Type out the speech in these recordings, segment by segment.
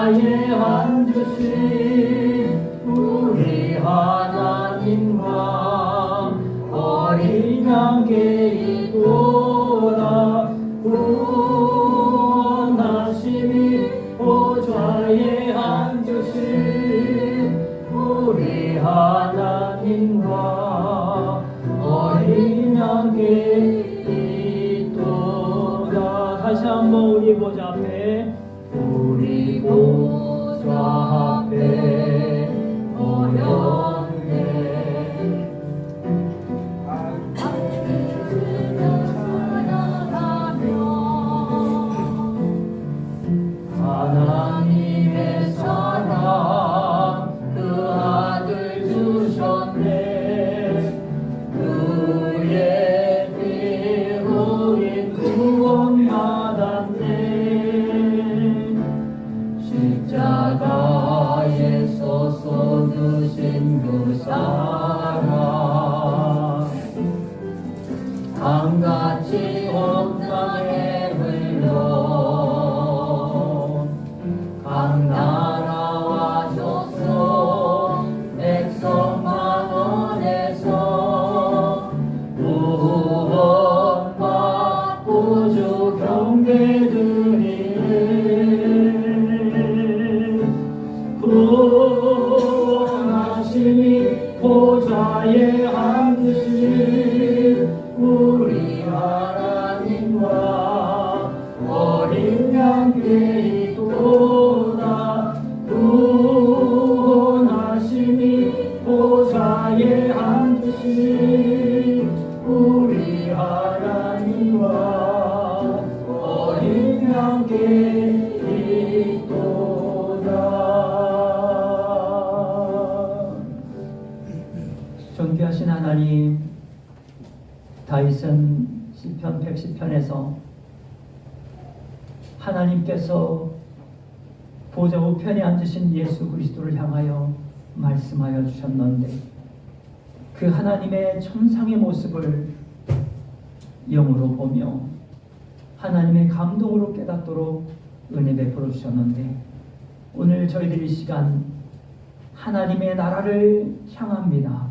보좌에 앉으신 우리 하나님과 어린 양께 이도다. 구원하심이 보좌에 앉으신 우리 하나님과 어린 양께 이도다. 다시 한번 우리 보좌 앞에, 우리 보좌 앞에 모였네. 하나님의 사랑 그 아들 주셨네. 그의 피로 우리 구원받았네. 십자가에서 쏟으신 그 사랑 강같이 온 땅에 흘러 각 나라와 족속 백성 만원에서 구원받고 주 경배드리네. 구원하심이 보좌에 앉으신 우리 하나님과 어린 양께 이도다. 구원하심이 보좌에 앉으신 우리 하나님과 어린 양께 이도다. 존귀하신 하나님, 다윗은 시편 110편에서 하나님께서 보좌 우편에 앉으신 예수 그리스도를 향하여 말씀하여 주셨는데, 그 하나님의 천상의 모습을 영으로 보며 하나님의 감동으로 깨닫도록 은혜 베풀어 주셨는데, 오늘 저희들 이 시간 하나님의 나라를 향합니다.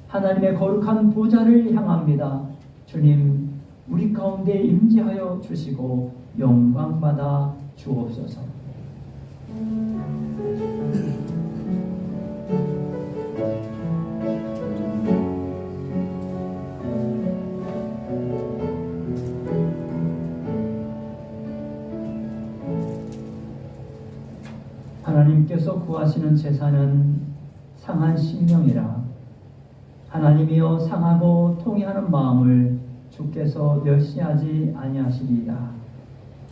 하나님의 거룩한 보좌를 향합니다. 주님, 우리 가운데 임재하여 주시고 영광받아 주옵소서. 하나님께서 구하시는 제사는 상한 심령이라. 하나님이여 상하고 통회하는 마음을 주께서 멸시하지 아니하시리이다.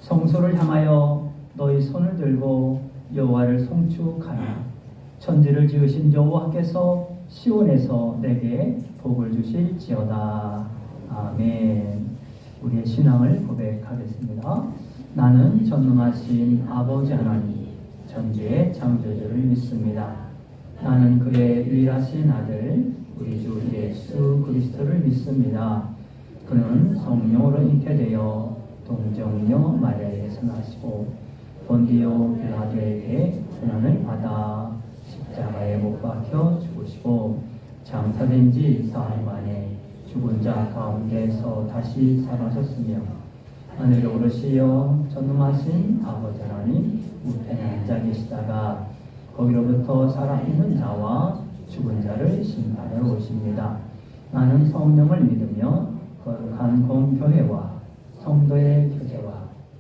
성소를 향하여 너희 손을 들고 여호와를 송축하라. 천지를 지으신 여호와께서 시온에서 내게 복을 주실지어다. 아멘. 우리의 신앙을 고백하겠습니다. 나는 전능하신 아버지 하나님 천지의 창조주를 믿습니다. 나는 그의 유일하신 아들 우리 주 예수 그리스도를 믿습니다. 그는 성령으로 잉태되어 동정녀 마리아에게서 나시고 본디오 빌라도에게 고난을 받아 십자가에 못 박혀 죽으시고 장사된 지 사흘 만에 죽은 자 가운데서 다시 살아나셨으며 하늘에 오르시어 전능하신 아버지 하나님 우편에 앉아 계시다가 거기로부터 살아있는 자와 죽은 자를 심판하러 오십니다. 나는 성령을 믿으며 거룩한 공교회와 성도의 교제와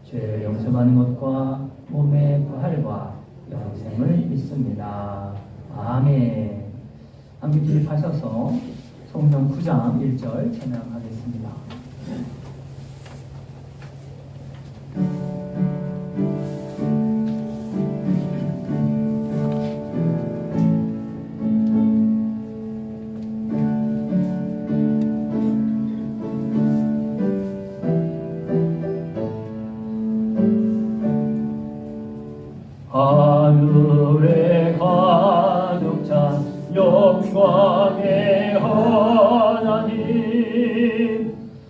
죄를 용서받는 것과 몸의 부활과 영생을 믿습니다. 아멘. 함께 기립하셔서 성령 9장 1절 찬양하겠습니다. 하늘에 가득 찬 영광의 하나님,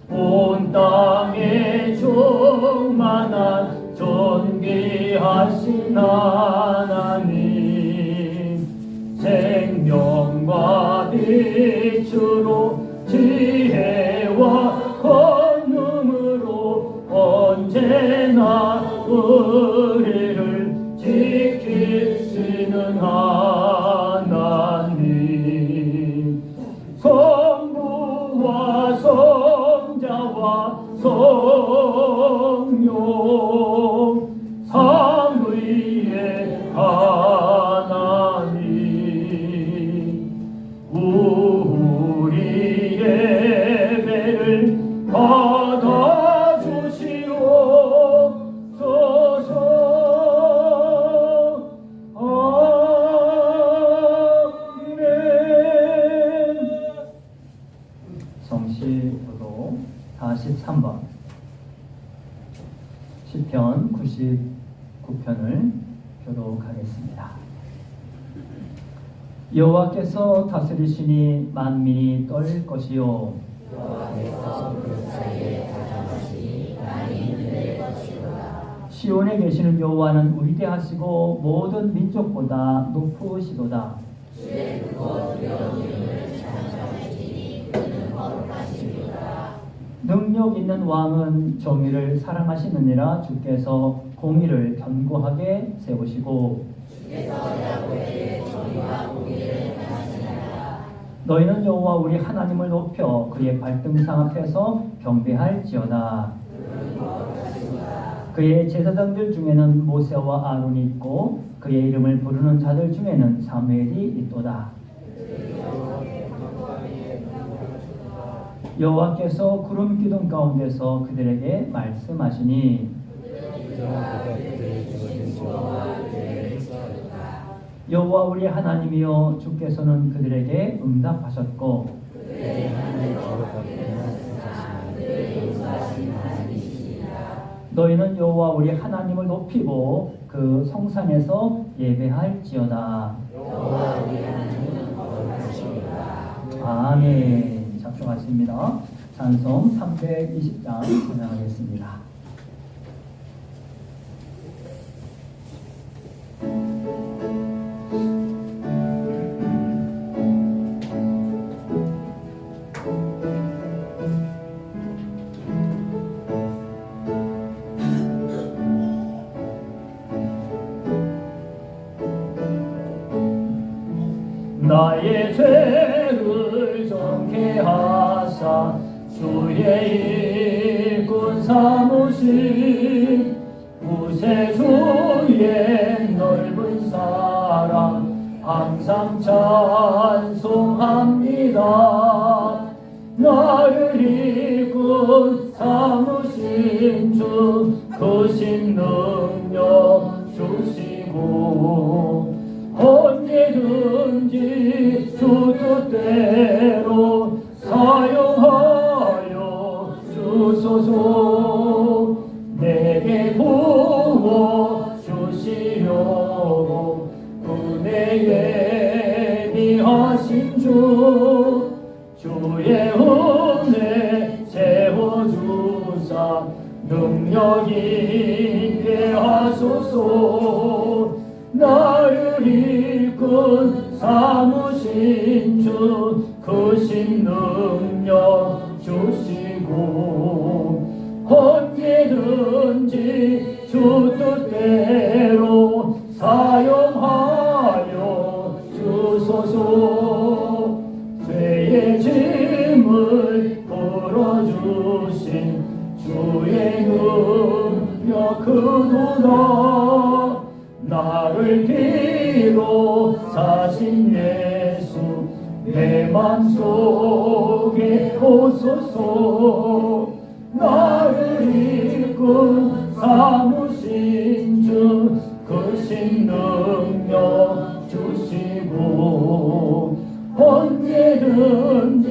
온 땅에 충만한 존귀하신 하나님, 언제나 우리를 지키시는 하나님, 성부와 성자와 성령 삼위의 하나님, 우리 예배를 받아주시옵소서. 아멘. 성시교도 43번 시편 99편을 교독하겠습니다. 여호와께서 다스리시니 만민이 떨 것이요, 여호와께서 그 사이에 다정하시니 많이 누릴 것이로다. 시온에 계시는 여호와는 위대하시고 모든 민족보다 높으시도다. 주의 크고 두려운 이름을 찬송하시니 그는 거룩하시리로다. 능력 있는 왕은 정의를 사랑하시느니라. 주께서 공의를 견고하게 세우시고 주께서 야곱에게 정의와 공의를 행하시느니라. 너희는 여호와 우리 하나님을 높여 그의 발등상 앞에서 경배할지어다. 그는 거룩하시도다. 그의 제사장들 중에는 모세와 아론이 있고 그의 이름을 부르는 자들 중에는 사무엘이 있도다. 여호와께서 구름 기둥 가운데서 그들에게 말씀하시니 여호와 우리 하나님이여, 주께서는 그들에게 응답하셨고 너희는 여호와 우리 하나님을 높이고 그 성산에서 예배할지어다. 여호와 우리 하나님은 거룩하시리로다. 아멘. 작성하십니다. 찬송 320장 찬양하겠습니다. 나의 죄를 정케 하사 주의 일꾼 삼으신 구세주의 넓은 사랑 항상 찬송합니다. 나를 일꾼 삼으신 주 크신 능력 주시고 언제든지 주 뜻대로 사용하여 주소서. 내게 부어 주시려고 은혜 예비하신 주, 주의 은혜 채워주사 능력 있게 하소서. 나를 이끈 삼으신 주 크신 능력 주시고 언제든지 주 뜻대로 사용하여 주소서. 죄의 짐을 풀어주신 주의 능력 크도다. 나를 비로 사신 예수 내 맘속에 오소서. 나를 이끈 삼으신 주 크신 능력 주시고 언제든지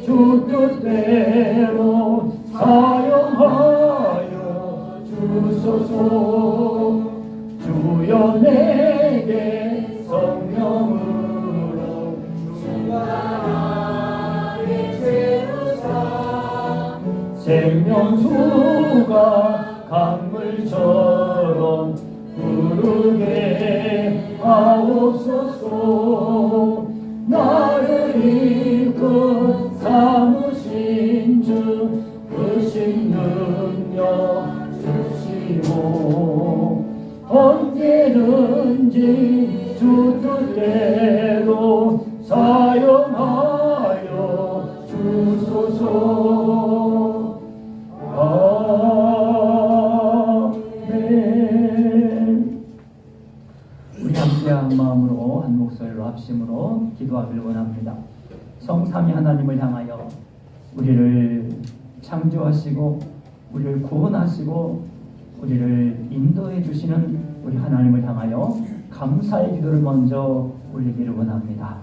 주 뜻대로 사용하여 주소서. 주여 내게 성령으로 주가 나를 채우사 생명수가 강물처럼 흐르게 하옵소서. 나를 이끈 삼으신 주 크신 능력 주시고 언제든지 주 뜻대로 사용하여 주소서. 아멘. 우리 함께한 마음으로 한 목소리로 합심으로 기도하길 원합니다. 성삼위 하나님을 향하여 우리를 창조하시고 우리를 구원하시고 우리를 인도해 주시는 우리 하나님을 향하여 감사의 기도를 먼저 올리기를 원합니다.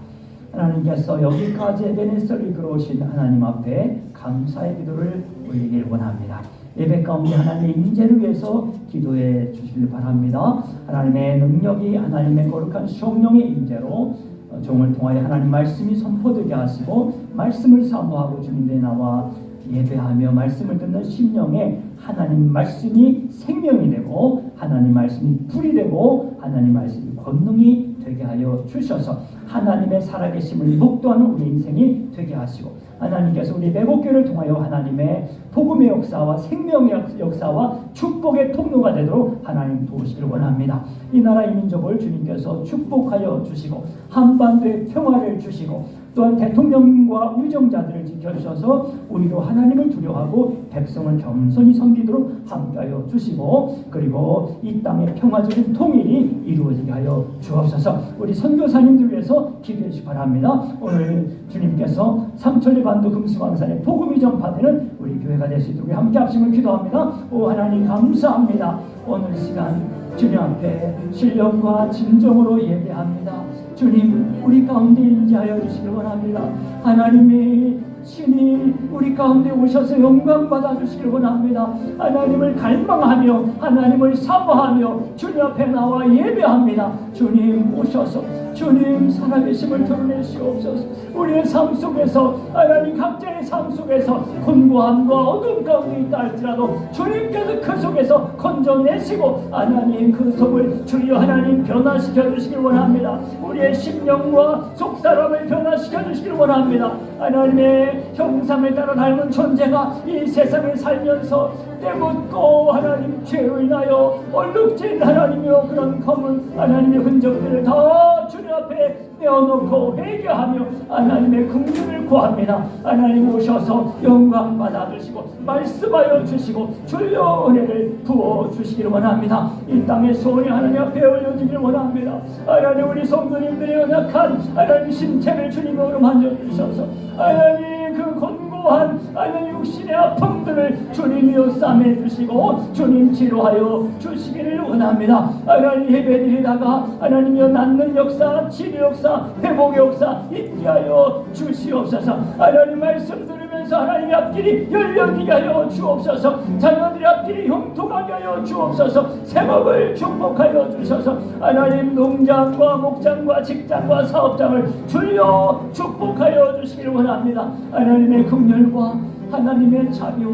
하나님께서 여기까지 에베네스터를 이끌어오신 하나님 앞에 감사의 기도를 올리기를 원합니다. 예배 가운데 하나님의 임재를 위해서 기도해 주시길 바랍니다. 하나님의 능력이 하나님의 거룩한 성령의 임재로 종을 통하여 하나님 말씀이 선포되게 하시고 말씀을 사모하고 주님께 나와 예배하며 말씀을 듣는 심령에 하나님 말씀이 생명이 되고 하나님 말씀이 불이 되고 하나님 말씀이 권능이 되게 하여 주셔서 하나님의 살아계심을 목도하는 우리 인생이 되게 하시고 하나님께서 우리 매복교를 통하여 하나님의 복음의 역사와 생명의 역사와 축복의 통로가 되도록 하나님 도우시길 원합니다. 이 나라 이 민족을 주님께서 축복하여 주시고 한반도에 평화를 주시고 또한 대통령과 의정자들을 지켜주셔서 우리도 하나님을 두려워하고 백성을 겸손히 섬기도록 함께하여 주시고 그리고 이 땅의 평화적인 통일이 이루어지게 하여 주옵소서. 우리 선교사님들 위해서 기도해 주시기 바랍니다. 오늘 주님께서 삼천리 반도 금수강산의 복음이 전파되는 우리 교회가 될 수 있도록 함께 합심을 기도합니다. 오 하나님 감사합니다. 오늘 시간 주님 앞에 신령과 진정으로 예배합니다. 주님 우리 가운데 임재하여 주시길 원합니다. 하나님이 신이 우리 가운데 오셔서 영광 받아 주시길 원합니다. 하나님을 갈망하며 하나님을 사모하며 주님 앞에 나와 예배합니다. 주님 오셔서 주님 살아계심을 드러내시옵소서. 우리의 삶 속에서 하나님 각자의 삶 속에서 곤고함과 어둠 가운데 있다 할지라도 주님께서 그 속에서 건져내시고 하나님 그 속을 주여 하나님 변화시켜 주시길 원합니다. 우리의 심령과 속사람을 변화시켜 주시길 원합니다. 하나님의 형상을 따라 닮은 존재가 이 세상에 살면서 때묻고 하나님 죄로 인하여 얼룩진 하나님이여 그런 검은 하나님의 흔적들을 다 주님 앞에 내어놓고 회개하며 하나님의 긍휼을 구합니다. 하나님 오셔서 영광 받아주시고 말씀하여 주시고 주여 은혜를 부어주시기를 원합니다. 이 땅의 소원이 하나님 앞에 올려주기를 원합니다. 하나님 우리 성도님들의 연약한 하나님 신체를 주님으로 만져주셔서 하나님 그 곤고한 하나님 육신의 아픔들을 주님이여 싸매주시고 주님 치료하여 주시기를 원합니다. 하나님 예배드리다가 하나님이여 낫는 역사, 치료 역사, 회복 역사 있게 하여 주시옵소서. 하나님 말씀 들으면서 하나님의 앞길이 열려지게 하여 주옵소서. 자녀들의 앞길이 형통하게 하여 주옵소서. 생업을 축복하여 주셔서 하나님 농장과 목장과 직장과 사업장을 주여 축복하여 주시기를 원합니다. 하나님의 긍휼과 하나님의 자비와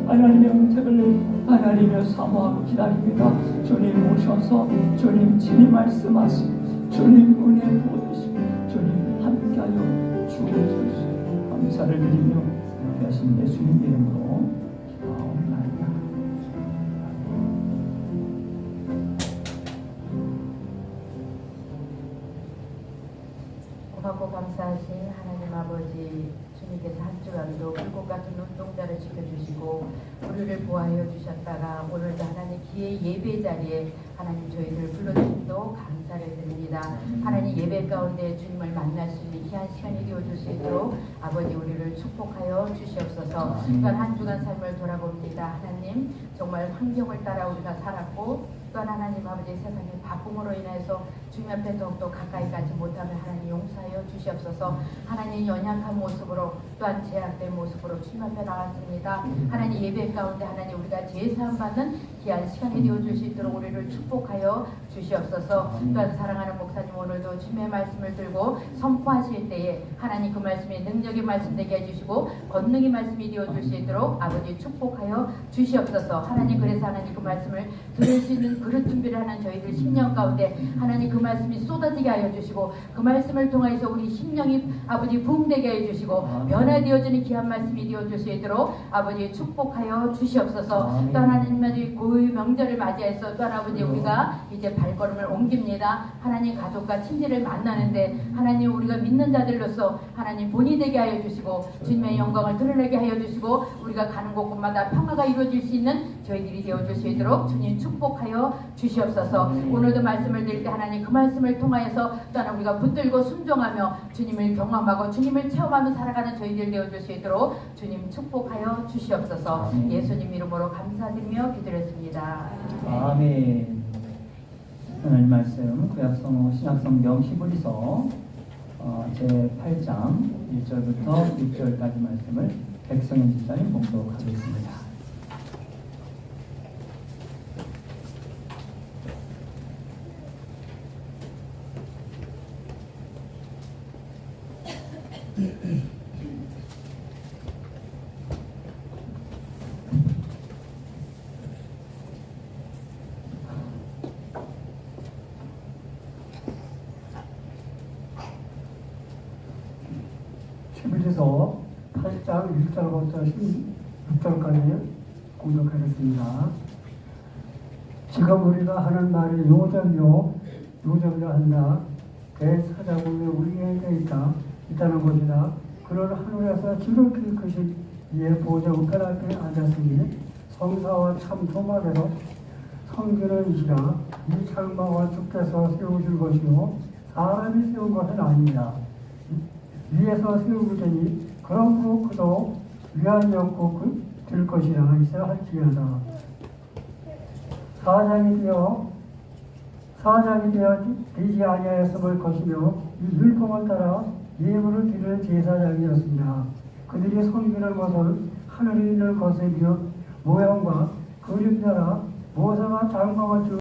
하나님의 은택을 하나님의 사모하고 기다립니다. 주님 오셔서 주님 친히 말씀하시고 주님 은혜 부어주시고 주님 함께하여 주옵소서. 감사를 드리며 하신 예수님 이름으로 기도하옵나이다. 고맙고 감사하신 하나님 아버지 주님께서 한 주간도 불꽃 같은 눈동자를 지켜주시고 우리를 보호하여 주셨다가 오늘도 하나님 기회 예배 자리에 하나님 저희를 불러주심도 감사를 드립니다. 하나님 예배 가운데 주님을 만날 수 있는 귀한 시간이 되어줄 수 있도록 아버지 우리를 축복하여 주시옵소서. 또한 한 주간 삶을 돌아봅니다. 하나님 정말 환경을 따라 우리가 살았고 또한 하나님 아버지 세상의 바꿈으로 인해서 주님 앞에 더욱더 가까이 가지 못하면 하나님 용서하여 주시옵소서. 하나님 연약한 모습으로 또한 제약된 모습으로 주님 앞에 나왔습니다. 하나님 예배 가운데 하나님 우리가 제사함 받는 귀한 시간이 되어줄 수 있도록 우리를 축복하여 주시옵소서. 또한 사랑하는 목사님 오늘도 주님의 말씀을 들고 선포하실 때에 하나님 그 말씀이 능력의 말씀 되게 해주시고 권능의 말씀이 되어줄 수 있도록 아버지 축복하여 주시옵소서. 하나님 그래서 하나님 그 말씀을 들을 수 있는 그릇 준비를 하는 저희들 심령 가운데 하나님 그 말씀이 쏟아지게 하여 주시고 그 말씀을 통해서 우리 심령이 아버지 부흥되게 해주시고 변화되어지는 귀한 말씀이 되어줄 수 있도록 아버지 축복하여 주시옵소서. 또 하나님의 고유 명절을 맞이해서 또 아버지 우리가 이제 발걸음을 옮깁니다. 하나님 가족과 친지를 만나는데 하나님 우리가 믿는 자들로서 하나님 본이 되게 하여 주시고 주님의 영광을 드러내게 하여 주시고 우리가 가는 곳곳마다 평화가 이루어질 수 있는 저희들이 되어줄 수 있도록 주님 축복하여 주시옵소서. 오늘도 말씀을 드릴 때 하나님 그 말씀을 통하여서 또한 우리가 붙들고 순종하며 주님을 경험하고 주님을 체험하며 살아가는 저희들 되어줄 수 있도록 주님 축복하여 주시옵소서. 예수님 이름으로 감사드리며 기도했습니다. 아멘. 오늘 말씀 구약성 신약성경 히브리서 제8장 1절부터 6절까지 말씀을 백성현 집사님 봉독하겠습니다. 히브리서 8장 1절부터 16절까지 공독하겠습니다. 지금 우리가 하는 말이 요절요 한다. 대사자국에 우리에게 있다는 것이다. 그는 하늘에서 지극히 크신 이의 보좌 우편 앞에 앉았으니 성사와 참 조막에서 섬기는 이시라. 이 창마와 주께서 세우실 것이요 사람이 세운 것은 아니라 위에서 세우더니 그러므로 그도 위안 영국 될 것이라 있어야 할지어다. 사장이 되어 되지 아니하였음을 것이며 이 율법을 따라 예물을 드리는 제사장이었습니다. 그들이 섬기는 것은 하늘에 있는 것이며 모양과 그림자라 모세가 장막을 주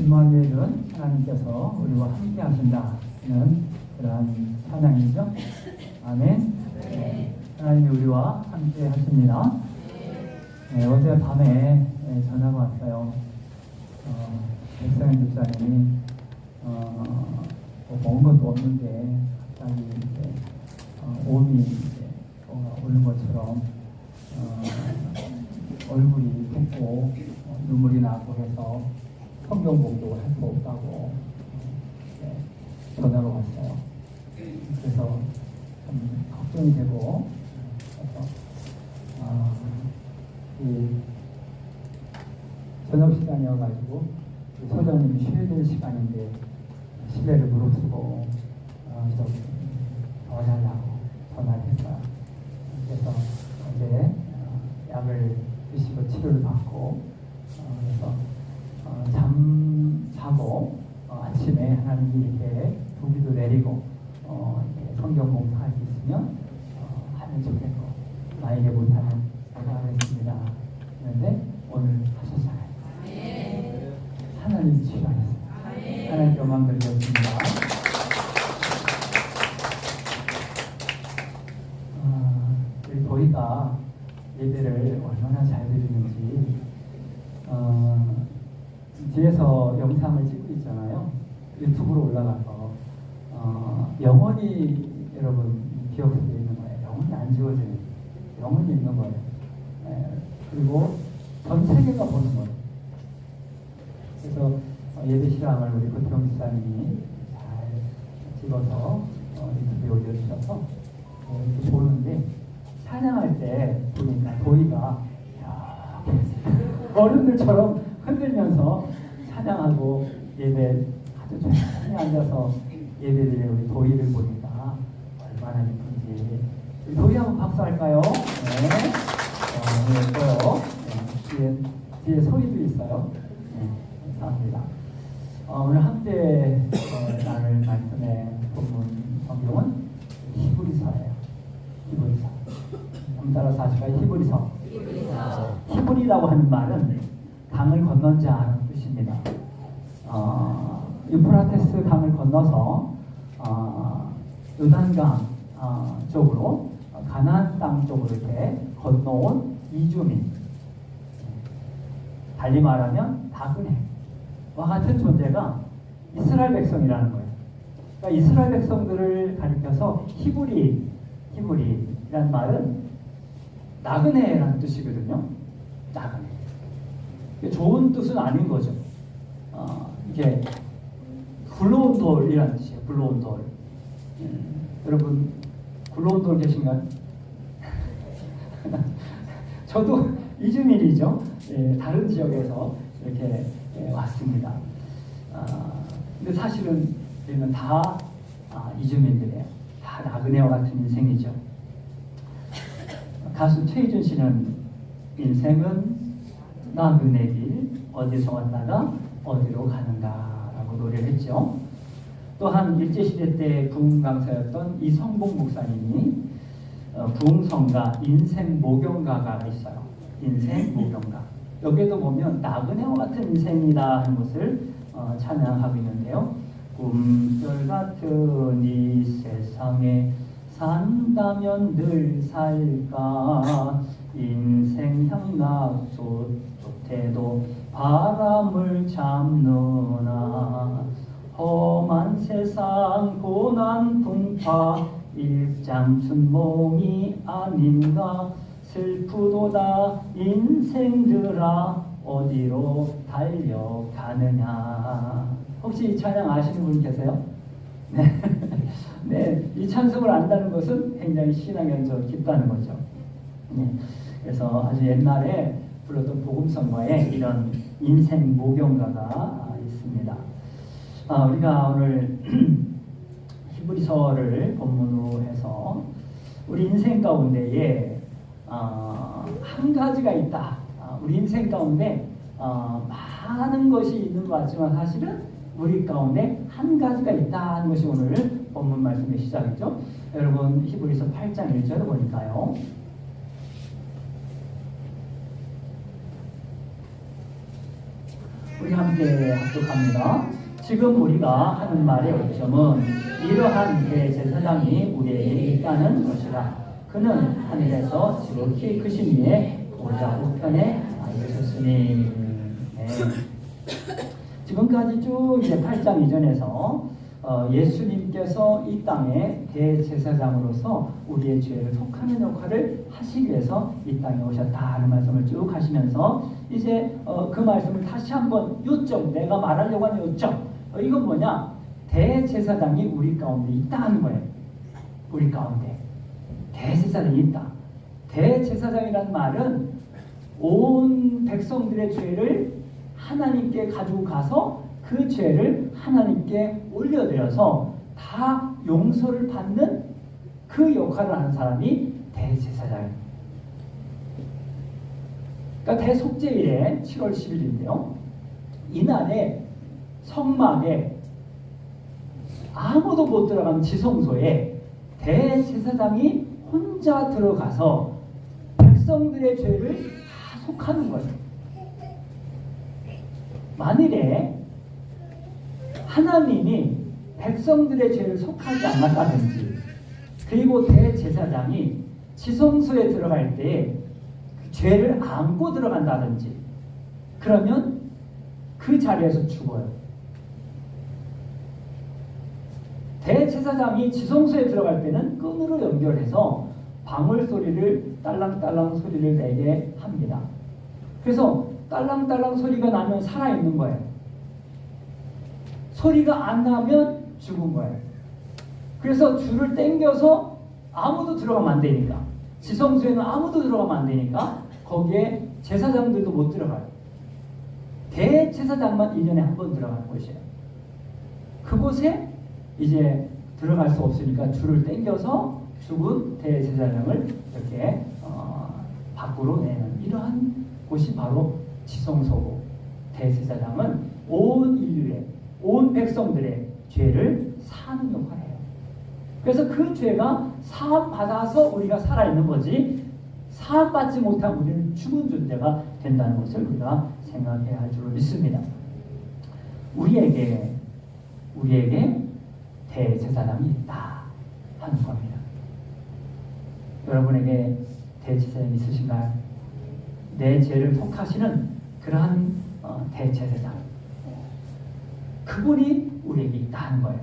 임마누엘은 하나님께서 우리와 함께 하신다는 그러한 찬양이죠. 아멘. 네. 하나님이 우리와 함께 하십니다. 네, 어제 밤에 전화가 왔어요. 백성현 집사님이 먹은 것도 없는데 갑자기 이제 몸이 이제 오는 것처럼 얼굴이 붓고 눈물이 나고 해서 성경 공부를 할 수 없다고 전화가 왔어요. 그래서 좀 걱정이 되고 그래서 이 저녁 시간이어가지고 소장님이 쉬어야 될 시간인데 실례를 무릅쓰고 도와달라고 전화를 했어요. 그래서 어제 약을 드시고 치료를 받고 그래서 잠 자고 아침에 하나님이 이렇게 부기도 내리고 이렇게 성경 공부할 수 있으면 하면 좋겠고 나에게 못하는 내가 하겠습니다. 그런데 오늘 하셨잖아요. 하나님 치료하셨어요. 하나님 영광 드리겠습니다. 예배를 얼마나 잘 드리는지 뒤에서 영상을 찍고 있잖아요. 유튜브로 올라가서 영원히 여러분 기억 속에 있는 거예요. 영원히 안 지워지는, 영원히 있는 거예요. 그리고 전 세계가 보는 거예요. 그래서 예배 실황을 우리 고태영 목사님이 잘 찍어서 유튜브에 올려주셔서 이렇게 보는데, 찬양할 때 보니까 도희가 이렇게 어른들처럼 흔들면서 찬양하고 예배 아주 조용히 앉아서 예배드리는 우리 도희를 보니까 얼마나 예쁜지. 우리 도희 한번 박수할까요? 네. 예뻐요. 네. 뒤에 소리도 있어요. 네. 감사합니다. 오늘 함께 나눌 말씀의 본문 성경은 히브리서예요. 히브리서. 따라서 하실까요? 히브리서. 히브리라고 하는 말은 강을 건넌 자라는 뜻입니다. 유프라테스 강을 건너서 요단강 쪽으로 가나안 땅 쪽으로 이렇게 건너온 이주민, 달리 말하면 나그네와 같은 존재가 이스라엘 백성이라는 거예요. 그러니까 이스라엘 백성들을 가리켜서 히브리라는 말은 나그네라는 뜻이거든요. 나그네. 좋은 뜻은 아닌 거죠. 이게 굴러온 돌이라는 뜻이에요. 굴러온 돌. 여러분 굴러온 돌 계신가요? 저도 이주민이죠. 다른 지역에서 이렇게 왔습니다. 근데 사실은 저희는 다 이주민들이에요. 다 나그네와 같은 인생이죠. 가수 최희준 씨는 인생은 나그네 길, 어디서 왔다가 어디로 가는가라고 노래를 했죠. 또한 일제시대 때 부흥 강사였던 이성봉 목사님이 부흥성가 인생 모경가가 있어요. 인생 모경가. 여기에도 보면 나그네와 같은 인생이다 하는 것을 찬양하고 있는데요. 꿈결 같은 이 세상에 산다면 늘 살까. 인생 향락 좋대도 바람을 잡느나. 험한 세상 고난 풍파 일장춘몽이 아닌가. 슬프도다 인생들아 어디로 달려가느냐. 혹시 이 찬양 아시는 분 계세요? 네. 네, 이 찬송을 안다는 것은 굉장히 신앙연적 깊다는 거죠. 네. 그래서 아주 옛날에 불렀던 복음성가에 이런 인생 모경가가 있습니다. 우리가 오늘 히브리서를 본문으로 해서 우리 인생 가운데에 한 가지가 있다. 우리 인생 가운데 많은 것이 있는 것 같지만 사실은 우리 가운데 한 가지가 있다는 것이 오늘 본문 말씀의 시작이죠. 여러분 히브리서 8장 1절을 보니까요. 우리 함께 합독합니다. 지금 우리가 하는 말의 요점은 이러한 대제사장이 우리에게 있다는 것이라. 그는 하늘에서 지극히 크신 이의 보좌 우편에 앉으셨으니. 네. 지금까지 쭉 이제 8장 이전에서 예수님께서 이 땅에 대제사장으로서 우리의 죄를 속하는 역할을 하시기 위해서 이 땅에 오셨다 하는 말씀을 쭉 하시면서 이제 그 말씀을 다시 한번 요점, 내가 말하려고 하는 요점, 이건 뭐냐? 대제사장이 우리 가운데 있다 하는 거예요. 우리 가운데 대제사장이 있다. 대제사장이라는 말은 온 백성들의 죄를 하나님께 가지고 가서 그 죄를 하나님께 올려드려서 다 용서를 받는 그 역할을 하는 사람이 대제사장입니다. 그러니까 대속죄일에 7월 10일인데요. 이날에 성막에 아무도 못 들어가는 지성소에 대제사장이 혼자 들어가서 백성들의 죄를 다 속하는 거예요. 만일에 하나님이 백성들의 죄를 속하지 않았다든지, 그리고 대제사장이 지성소에 들어갈 때 죄를 안고 들어간다든지 그러면 그 자리에서 죽어요. 대제사장이 지성소에 들어갈 때는 끈으로 연결해서 방울 소리를 딸랑딸랑 소리를 내게 합니다. 그래서 딸랑딸랑 소리가 나면 살아있는 거예요. 소리가 안 나면 죽은 거예요. 그래서 줄을 당겨서 아무도 들어가면 안 되니까, 지성소에는 아무도 들어가면 안 되니까 거기에 제사장들도 못 들어가요. 대제사장만 1년에 한 번 들어가는 곳이에요. 그곳에 이제 들어갈 수 없으니까 줄을 당겨서 죽은 대제사장을 이렇게 밖으로 내는 이러한 곳이 바로 지성소고, 대제사장은 온 인류의, 온 백성들의 죄를 사는 역할을 해요. 그래서 그 죄가 사함받아서 우리가 살아있는 거지, 사함받지 못한 우리는 죽은 존재가 된다는 것을 우리가 생각해야 할 줄로 믿습니다. 우리에게 대제사장이 있다 하는 겁니다. 여러분에게 대제사장이 있으신가요? 내 죄를 속하시는 그러한 대제사장, 그분이 우리에게 있다는 거예요.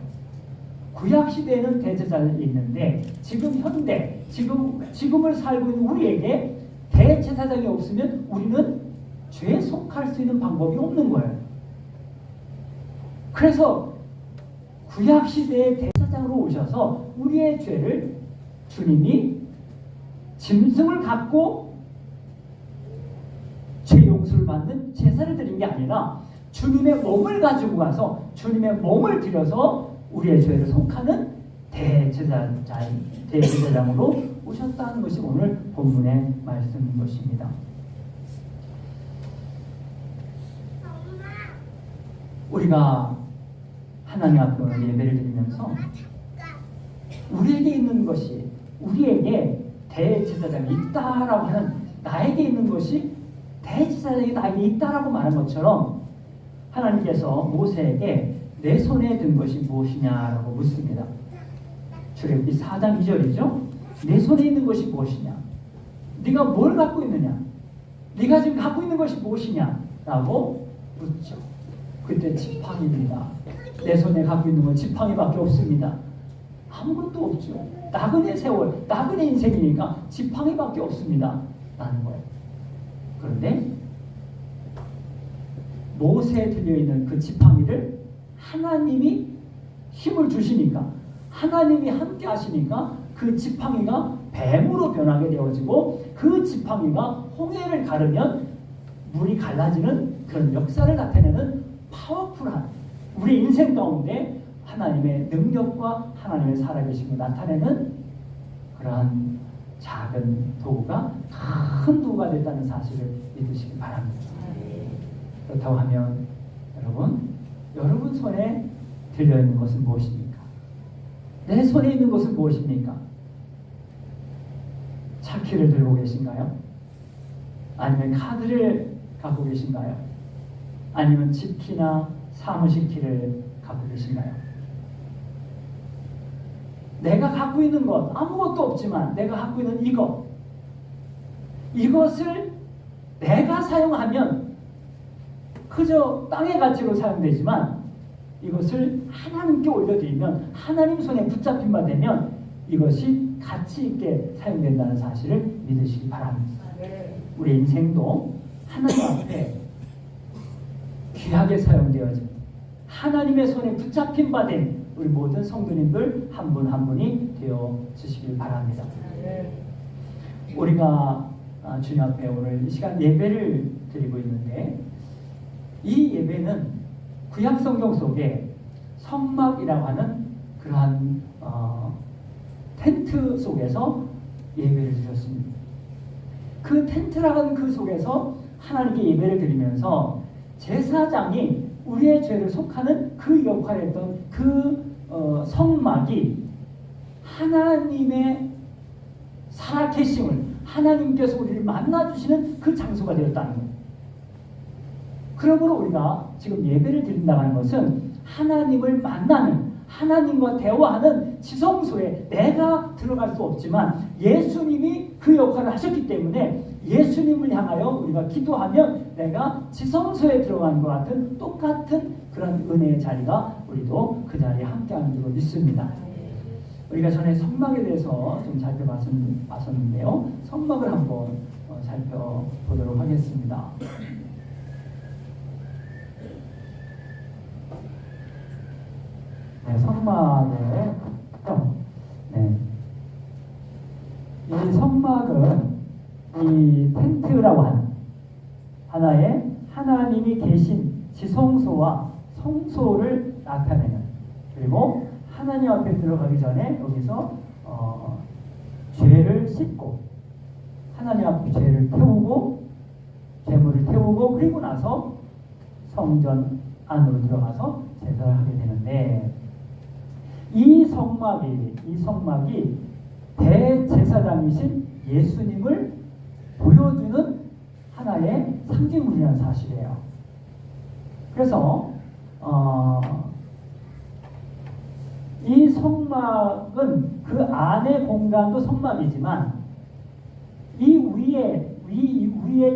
구약시대에는 대제사장이 있는데 지금 현대, 지금을 살고 있는 우리에게 대제사장이 없으면 우리는 죄에 속할 수 있는 방법이 없는 거예요. 그래서 구약시대의 대제사장으로 오셔서 우리의 죄를 주님이 짐승을 갖고 죄 용서를 받는 제사를 드린 게 아니라 주님의 몸을 가지고 가서 주님의 몸을 들여서 우리의 죄를 속하는 대제사장으로 오셨다는 것이 오늘 본문의 말씀인 것입니다. 우리가 하나님 앞에 예배를 드리면서 우리에게 있는 것이, 우리에게 대제사장이 있다라고 하는, 나에게 있는 것이 대제사장이 나에게 있다라고 말한 것처럼 하나님께서 모세에게 내 손에 든 것이 무엇이냐라고 묻습니다. 출애굽기 4장 2절이죠. 내 손에 있는 것이 무엇이냐? 네가 뭘 갖고 있느냐? 네가 지금 갖고 있는 것이 무엇이냐? 라고 묻죠. 그때 지팡이입니다. 내 손에 갖고 있는 건 지팡이밖에 없습니다. 아무것도 없죠. 나그네 세월, 나그네 인생이니까 지팡이밖에 없습니다. 라는 거예요. 그런데 모세에 들려있는 그 지팡이를 하나님이 힘을 주시니까, 하나님이 함께 하시니까 그 지팡이가 뱀으로 변하게 되어지고, 그 지팡이가 홍해를 가르면 물이 갈라지는 그런 역사를 나타내는 파워풀한, 우리 인생 가운데 하나님의 능력과 하나님의 살아계심을 나타내는 그러한 작은 도구가 큰 도구가 됐다는 사실을 믿으시기 바랍니다. 그렇다고 하면 여러분 손에 들려있는 것은 무엇입니까? 내 손에 있는 것은 무엇입니까? 차키를 들고 계신가요? 아니면 카드를 갖고 계신가요? 아니면 집키나 사무실 키를 갖고 계신가요? 내가 갖고 있는 것, 아무것도 없지만 내가 갖고 있는 이것을 내가 사용하면 그저 땅의 가치로 사용되지만, 이것을 하나님께 올려드리면, 하나님 손에 붙잡힌 바 되면 이것이 가치 있게 사용된다는 사실을 믿으시기 바랍니다. 우리 인생도 하나님 앞에 귀하게 사용되어진, 하나님의 손에 붙잡힌 바 된 우리 모든 성도님들 한 분 한 분이 되어 주시길 바랍니다. 우리가 주님 앞에 오늘 이 시간 예배를 드리고 있는데, 이 예배는 구약 성경 속에 성막이라고 하는 그러한 텐트 속에서 예배를 드렸습니다. 그 텐트라는 그 속에서 하나님께 예배를 드리면서 제사장이 우리의 죄를 속하는 그 역할을 했던 그 성막이 하나님의 살아계심을, 하나님께서 우리를 만나주시는 그 장소가 되었다는 거예요. 그러므로 우리가 지금 예배를 드린다는 것은 하나님을 만나는, 하나님과 대화하는 지성소에 내가 들어갈 수 없지만 예수님이 그 역할을 하셨기 때문에 예수님을 향하여 우리가 기도하면 내가 지성소에 들어간 것 같은 똑같은 그런 은혜의 자리가 우리도 그 자리에 함께하는 줄로 믿습니다. 우리가 전에 성막에 대해서 좀 살펴봤었는데요. 성막을 한번 살펴보도록 하겠습니다. 네, 성막의 특성. 네. 이 성막은 이 텐트라고 하는 하나의 하나님이 계신 지성소와 성소를 나타내는, 그리고 하나님 앞에 들어가기 전에 여기서 죄를 씻고 하나님 앞에 죄를 태우고 죄물을 태우고 그리고 나서 성전 안으로 들어가서 제사를 하게 되는데, 이 성막이 대제사장이신 예수님을 보여주는 하나의 상징물이라는 사실이에요. 그래서 이 성막은 그 안의 공간도 성막이지만 이 위에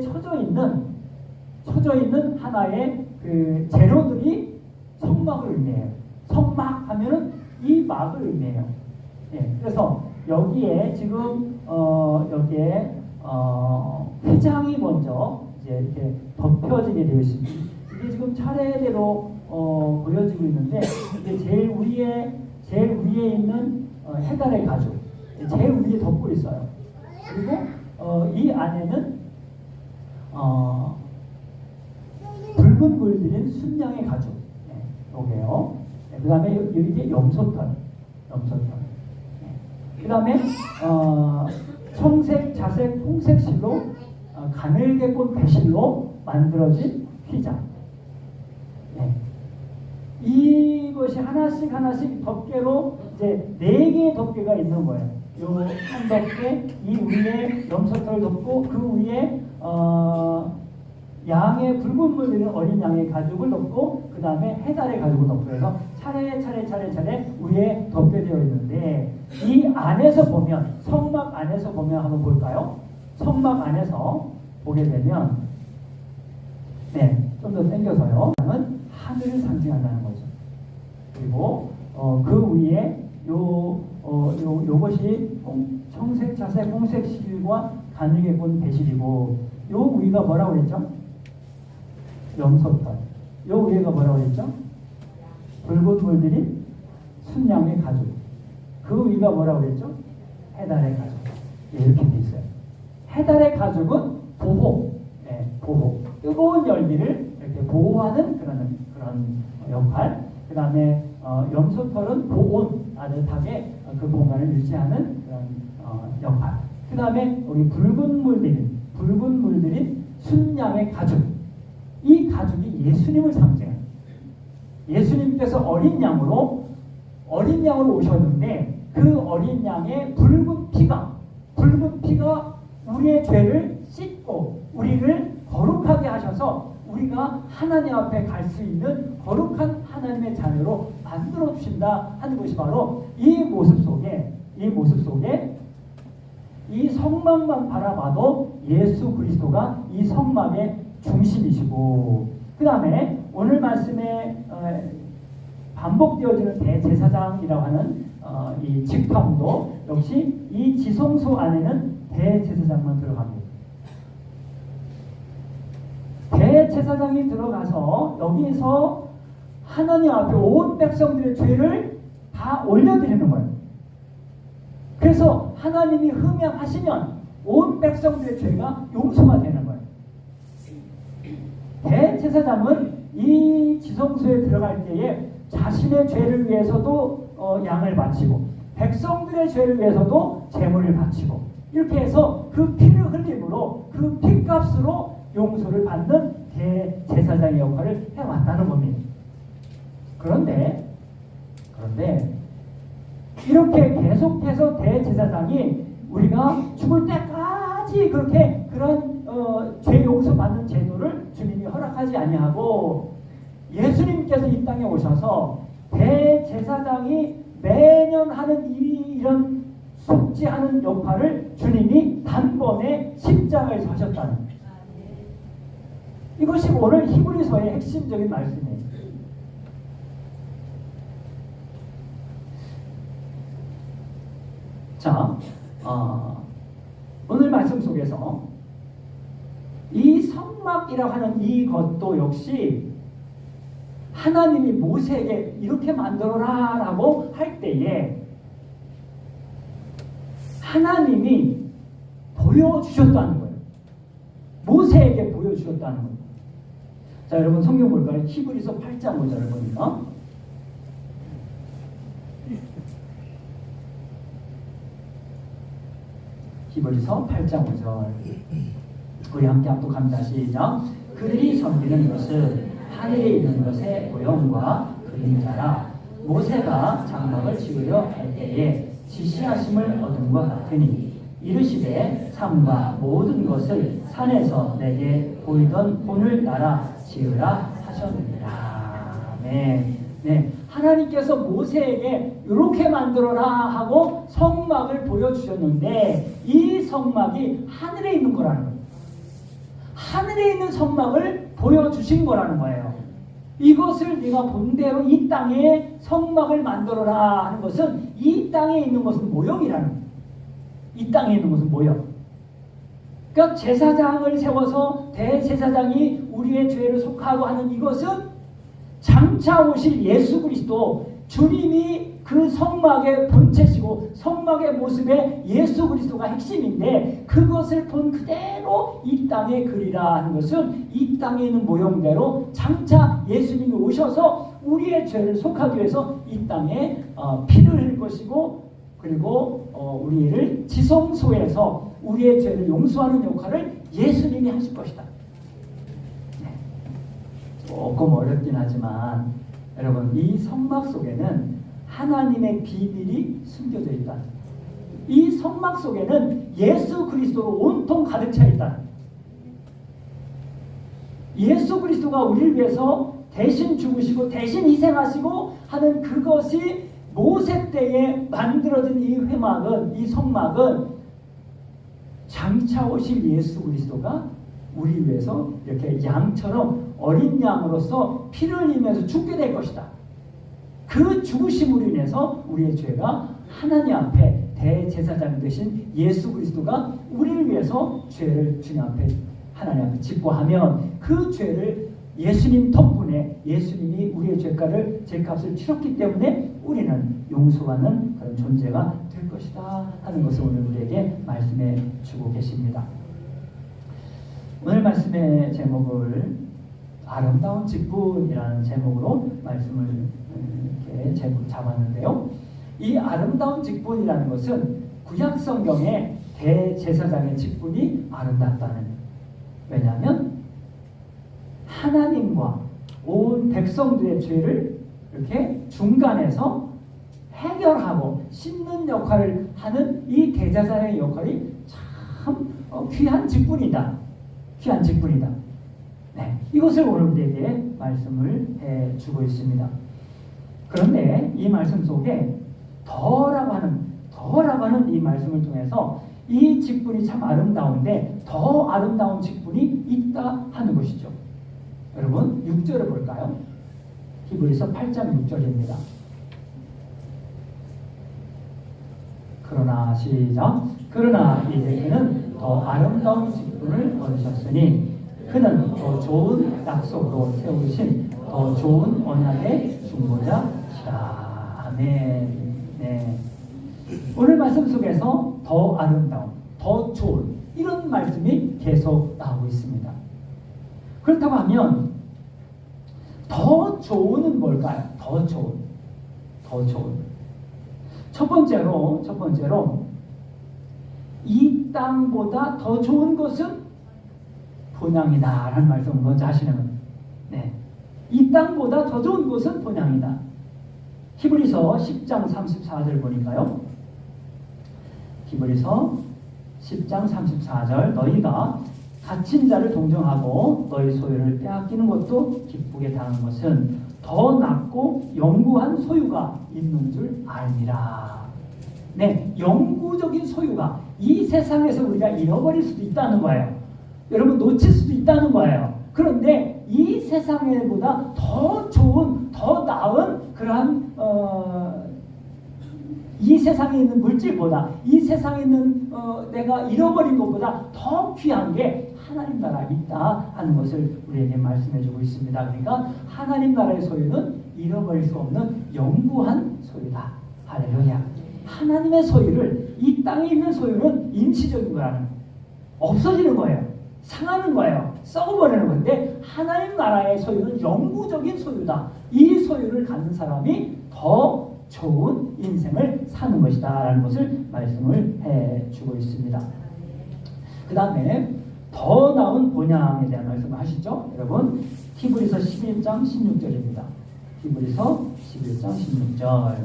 쳐져 있는 하나의 그 재료들이 성막을 의미해요. 성막 하면은 이 막을 의미해요. 예, 그래서 여기에 지금 여기에 휘장이 먼저 이제 이렇게 덮여지게 되어 있습니다. 이게 지금 차례대로 보여지고 있는데, 이게 제일 위에 있는 해달의 가죽, 제일 위에 덮고 있어요. 그리고 이 안에는 붉은 물들인 순양의 가죽, 요게요. 그 다음에 이게 염소털. 그 다음에 청색, 자색, 홍색 실로 가늘게 꼰 배실로 만들어진 휘장. 이것이 하나씩 덮개로 이제 4개의 덮개가 있는 거예요. 요 한 덮개, 이 위에 염소털 덮고 그 위에 양의 붉은 물들인 어린 양의 가죽을 덮고 그 다음에 해달의 가죽을 덮고 해서 차례 위에 덮개되어 있는데, 이 안에서 보면, 성막 안에서 보면 한번 볼까요? 성막 안에서 보게 되면 좀 더 당겨서요. 하늘을 상징한다는 거죠. 그리고 그 위에 요것이 청색, 자색, 홍색 실과 가늘게 꼰 배실이고, 요 위가 뭐라고 그랬죠? 염소털. 요 위에가 뭐라고 그랬죠? 붉은 물들인 순양의 가죽. 그 위가 뭐라고 그랬죠? 해달의 가죽. 이렇게 돼 있어요. 해달의 가죽은 보호. 뜨거운 열기를 이렇게 보호하는 그런 역할. 그 다음에 염소털은 보온, 따뜻하게 그 공간을 유지하는 그런 역할. 그 다음에 우리 붉은 물들인 순양의 가죽. 이 가죽이 예수님을 상징해요. 예수님께서 어린 양으로 오셨는데, 그 어린 양의 붉은 피가 우리의 죄를 씻고 우리를 거룩하게 하셔서 우리가 하나님 앞에 갈 수 있는 거룩한 하나님의 자녀로 만들어 주신다 하는 것이 바로 이 모습 속에 이 성막만 바라봐도 예수 그리스도가 이 성막의 중심이시고, 그 다음에 오늘 말씀에 반복되어지는 대제사장이라고 하는 이 직함도 역시 이 지성소 안에는 대제사장만 들어갑니다. 대제사장이 들어가서 여기서 하나님 앞에 온 백성들의 죄를 다 올려드리는 거예요. 그래서 하나님이 흠양하시면 온 백성들의 죄가 용서가 되는 거예요. 대제사장은 이 지성소에 들어갈 때에 자신의 죄를 위해서도 양을 바치고 백성들의 죄를 위해서도 제물을 바치고, 이렇게 해서 그 피를 흘림으로 그 피값으로 용서를 받는 대제사장의 역할을 해왔다는 겁니다. 그런데 이렇게 계속해서 대제사장이 우리가 죽을 때까지 그렇게 그런 죄 용서 받는 제도를 주님이 허락하지 아니하고, 예수님께서 이 땅에 오셔서 대제사장이 매년 하는 이런 속죄하는 역할을 주님이 단번에 십자가에서 하셨다는 거예요. 이것이 오늘 히브리서의 핵심적인 말씀이에요. 자, 오늘 말씀 속에서 이 성막이라고 하는 이것도 역시 하나님이 모세에게 이렇게 만들어라 라고 할 때에 하나님이 보여주셨다는 거예요. 모세에게 보여주셨다는 거예요. 자, 여러분 성경 볼까요? 히브리서 8장 5절을 보니까 히브리서 8장 5절 우리 함께 합독합니다. 시작. 그들이 섬기는 것은 하늘에 있는 것의 모형과 그림자라 모세가 장막을 지으려 할 때에 지시하심을 얻은 것 같으니 이르시되 산과 모든 것을 산에서 내게 보이던 본을 따라 지으라 하셨느니라. 네. 하나님께서 모세에게 이렇게 만들어라 하고 성막을 보여주셨는데 이 성막이 하늘에 있는 거라는 거예요. 하늘에 있는 성막을 보여주신 거라는 거예요. 이것을 네가 본대로 이 땅에 성막을 만들어라 하는 것은 이 땅에 있는 것은 모형이라는 거예요. 이 땅에 있는 것은 모형. 그러니까 제사장을 세워서 대제사장이 우리의 죄를 속하고 하는 이것은 장차 오실 예수 그리스도 주님이 그 성막의 본체시고 성막의 모습의 예수 그리스도가 핵심인데 그것을 본 그대로 이 땅에 그리라 하는 것은 이 땅에 있는 모형대로 장차 예수님이 오셔서 우리의 죄를 속하기 위해서 이 땅에 피를 흘릴 것이고 그리고 우리를 지성소에서 우리의 죄를 용서하는 역할을 예수님이 하실 것이다. 조금 어렵긴 하지만 여러분 이 성막 속에는 하나님의 비밀이 숨겨져 있다. 이 성막 속에는 예수 그리스도로 온통 가득 차 있다. 예수 그리스도가 우리를 위해서 대신 죽으시고 대신 희생하시고 하는 그것이 모세 때에 만들어진 이 회막은 이 성막은 장차 오실 예수 그리스도가 우리 위해서 이렇게 양처럼 어린 양으로서 피를 흘리면서 죽게 될 것이다. 그 죽으심으로 인해서 우리의 죄가 하나님 앞에 대제사장 되신 예수 그리스도가 우리를 위해서 죄를 주님 앞에 하나님 앞에 짓고 하면 그 죄를 예수님 덕분에 예수님이 우리의 죄값을 치렀기 때문에 우리는 용서받는 그런 존재가 될 것이다 하는 것을 오늘 우리에게 말씀해 주고 계십니다. 오늘 말씀의 제목을 아름다운 직분이라는 제목으로 말씀을 이렇게 잡았는데요. 이 아름다운 직분이라는 것은 구약 성경의 대제사장의 직분이 아름답다는, 왜냐하면 하나님과 온 백성들의 죄를 이렇게 중간에서 해결하고 씻는 역할을 하는 이 대제사장의 역할이 참 귀한 직분이다. 귀한 직분이다. 네, 이것을 오늘 우리에게 말씀을 해주고 있습니다. 그런데 이 말씀 속에 더라고 하는 이 말씀을 통해서 이 직분이 참 아름다운데 더 아름다운 직분이 있다 하는 것이죠. 여러분 6절을 볼까요? 히브리서 8장 6절입니다. 그러나 시작. 그러나 이제 그는 더 아름다운 직분을 얻으셨으니 그는 더 좋은 약속으로 세우신 더 좋은 언약의 중보자시다. 아멘. 네. 오늘 말씀 속에서 더 아름다운, 더 좋은 이런 말씀이 계속 나오고 있습니다. 그렇다고 하면 더 좋은은 뭘까요? 더 좋은. 첫 번째로 이 땅보다 더 좋은 것은 본향이다 라는 말씀을 먼저 하시는 겁니다. 네. 이 땅보다 더 좋은 것은 본향이다. 히브리서 10장 34절 보니까요. 히브리서 10장 34절 너희가 갇힌 자를 동정하고 너희 소유를 빼앗기는 것도 기쁘게 당한 것은 더 낫고 영구한 소유가 있는 줄 알미라. 네, 영구적인 소유가 이 세상에서 우리가 잃어버릴 수도 있다는 거예요. 여러분 놓칠 수도 있다는 거예요. 그런데 이 세상에보다 더 좋은, 더 나은 그러한 이 세상에 있는 물질보다, 이 세상에 있는 내가 잃어버린 것보다 더 귀한 게 하나님 나라에 있다 하는 것을 우리에게 말씀해주고 있습니다. 그러니까 하나님 나라의 소유는 잃어버릴 수 없는 영구한 소유다. 할렐루야. 하나님의 소유를, 이 땅에 있는 소유는 임시적인 거라는, 없어지는 거예요. 상하는 거예요. 썩어버리는 건데, 하나님 나라의 소유는 영구적인 소유다. 이 소유를 갖는 사람이 더 좋은 인생을 사는 것이다 라는 것을 말씀을 해주고 있습니다. 그 다음에 더 나은 본향에 대한 말씀을 하시죠. 여러분, 히브리서 11장 16절입니다. 히브리서 11장 16절.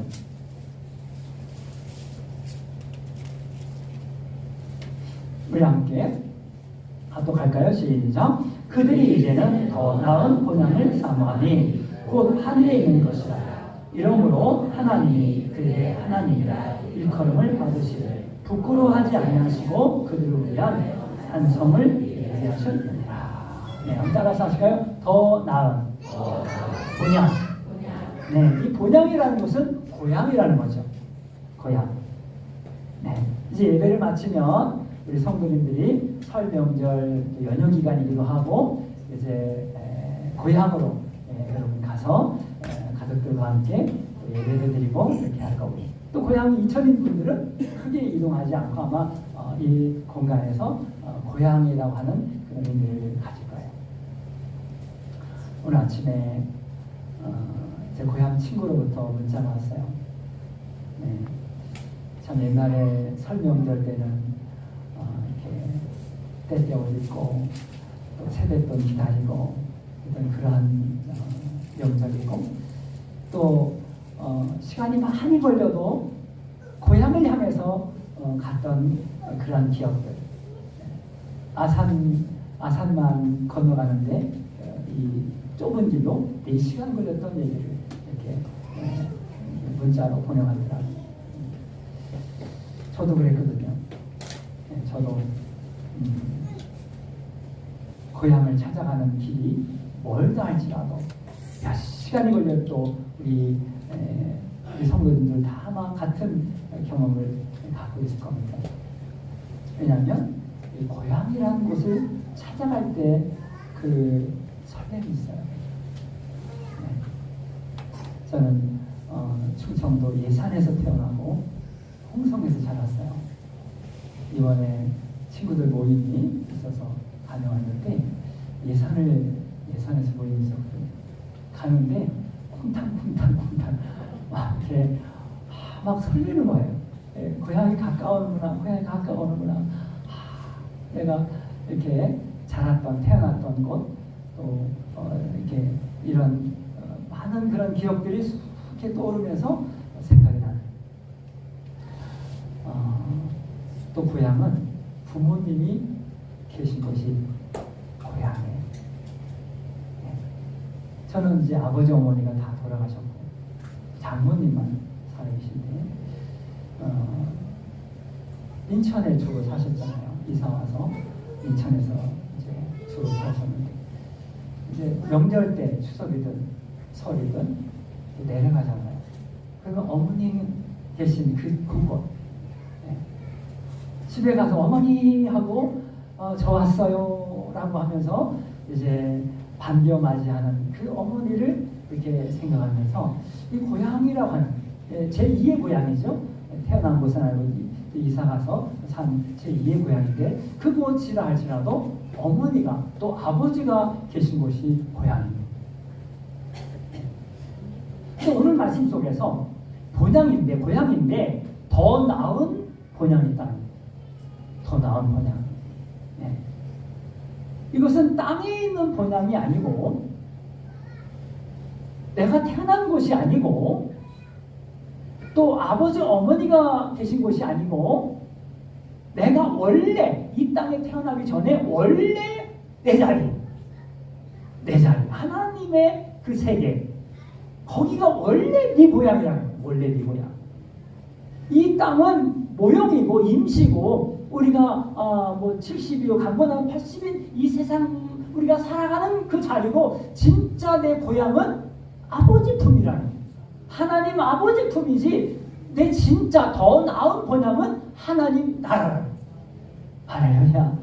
우리 함께 합독할까요? 시작. 그들이 이제는 더 나은 본향을 사모하니 곧 하늘에 있는 것이라. 이러므로 하나님이 그들의 하나님이라 일컬음을 받으시되 부끄러워하지 아니하시고 그들을 위한 산성을 예비하셨느니라. 네, 한번 따라서 하실까요? 더 나은 본향. 네, 이 본향이라는 것은 고향이라는 거죠. 고향. 네, 이제 예배를 마치면 우리 성도님들이 설 명절 연휴 기간이기도 하고 이제 고향으로 여러분 가서 가족들과 함께 예배를 드리고 이렇게 할 거고, 또 고향이 이천인 분들은 크게 이동하지 않고 아마 이 공간에서 고향이라고 하는 그런 의미를 가질 거예요. 오늘 아침에 제 고향 친구로부터 문자가 왔어요. 네, 참 옛날에 설 명절 때는 이렇게 떼떼옷 입고 또 세뱃돈 기다리고 어떤 그러한 명절이고, 또 시간이 많이 걸려도 고향을 향해서 갔던 그러한 기억들. 아산만 건너가는데 이 좁은 길로 4시간 걸렸던 얘기를 이렇게 문자로 보내왔더라고요. 저도 그랬거든요. 저도 고향을 찾아가는 길이 멀다 할지라도 몇 시간이 걸려도 우리 성도님들 다 아마 같은 경험을 갖고 있을 겁니다. 왜냐하면 이 고향이라는 곳을 찾아갈 때 그 설렘이 있어요. 네. 저는 충청도 예산에서 태어나고 홍성에서 자랐어요. 이번에 친구들 모임이 있어서 다녀왔는데 예산에서 모임이 있었거든요. 가는데 쿵탕쿵탕쿵탕 막 이렇게 막 설레는 거예요. 고향이 가까우는구나, 내가 이렇게 자랐던, 태어났던 곳, 또 이렇게 이런 많은 그런 기억들이 이렇게 떠오르면서 생각이 나는. 또 고향은 부모님이 계신 곳이 고향이에요. 저는 이제 아버지 어머니가 다 돌아가셨고 장모님만 살아계신데 인천에 주로 사셨잖아요. 이사 와서 인천에서 이제 주로 사셨는데 이제 명절 때 추석이든 설이든 내려가잖아요. 그러면 어머니 계신 그곳 집에 가서 어머니 하고 저 왔어요 라고 하면서 이제 반겨 맞이하는 그 어머니를 이렇게 생각하면서 이 고향이라고 하는 제2의 고향이죠. 태어난 곳은 알고 이사가서 산 제2의 고향인데 그곳이라 할지라도 어머니가 또 아버지가 계신 곳이 고향입니다. 오늘 말씀 속에서 고향인데 더 나은 본향이 있다. 더 나은 본향. 네. 이것은 땅에 있는 본향이 아니고 내가 태어난 곳이 아니고 또 아버지 어머니가 계신 곳이 아니고 내가 원래 이 땅에 태어나기 전에 원래 내 자리 하나님의 그 세계 거기가 원래 네 고향이라는 거예요. 올레비 고향. 이 땅은 모형이고 임시고 우리가 뭐 70이요 강건한 80인 이 세상 우리가 살아가는 그 자리고 진짜 내 고향은 아버지 품이라는 거예요. 하나님 아버지 품이지 내 진짜 더 나은 본향은 하나님 나라라는 거예요. 할렐루야.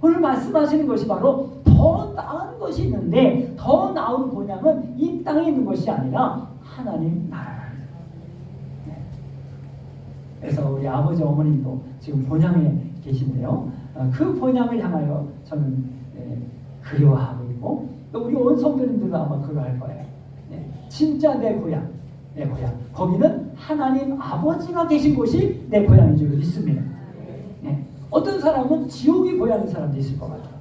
오늘 말씀하시는 것이 바로 더 나은 것이 있는데 더 나은 본향은 이 땅에 있는 것이 아니라 하나님 나라라는 거예요. 네. 그래서 우리 아버지 어머님도 지금 본향에 계신데요. 그 본향을 향하여 저는 그리워하고 있고 또 우리 온 성도님들도 아마 그러할 거예요. 네. 진짜 내 고향, 내 고향. 거기는 하나님 아버지가 계신 곳이 내 고향인 줄 믿습니다. 네. 어떤 사람은 지옥이 고향인 사람도 있을 것 같아요.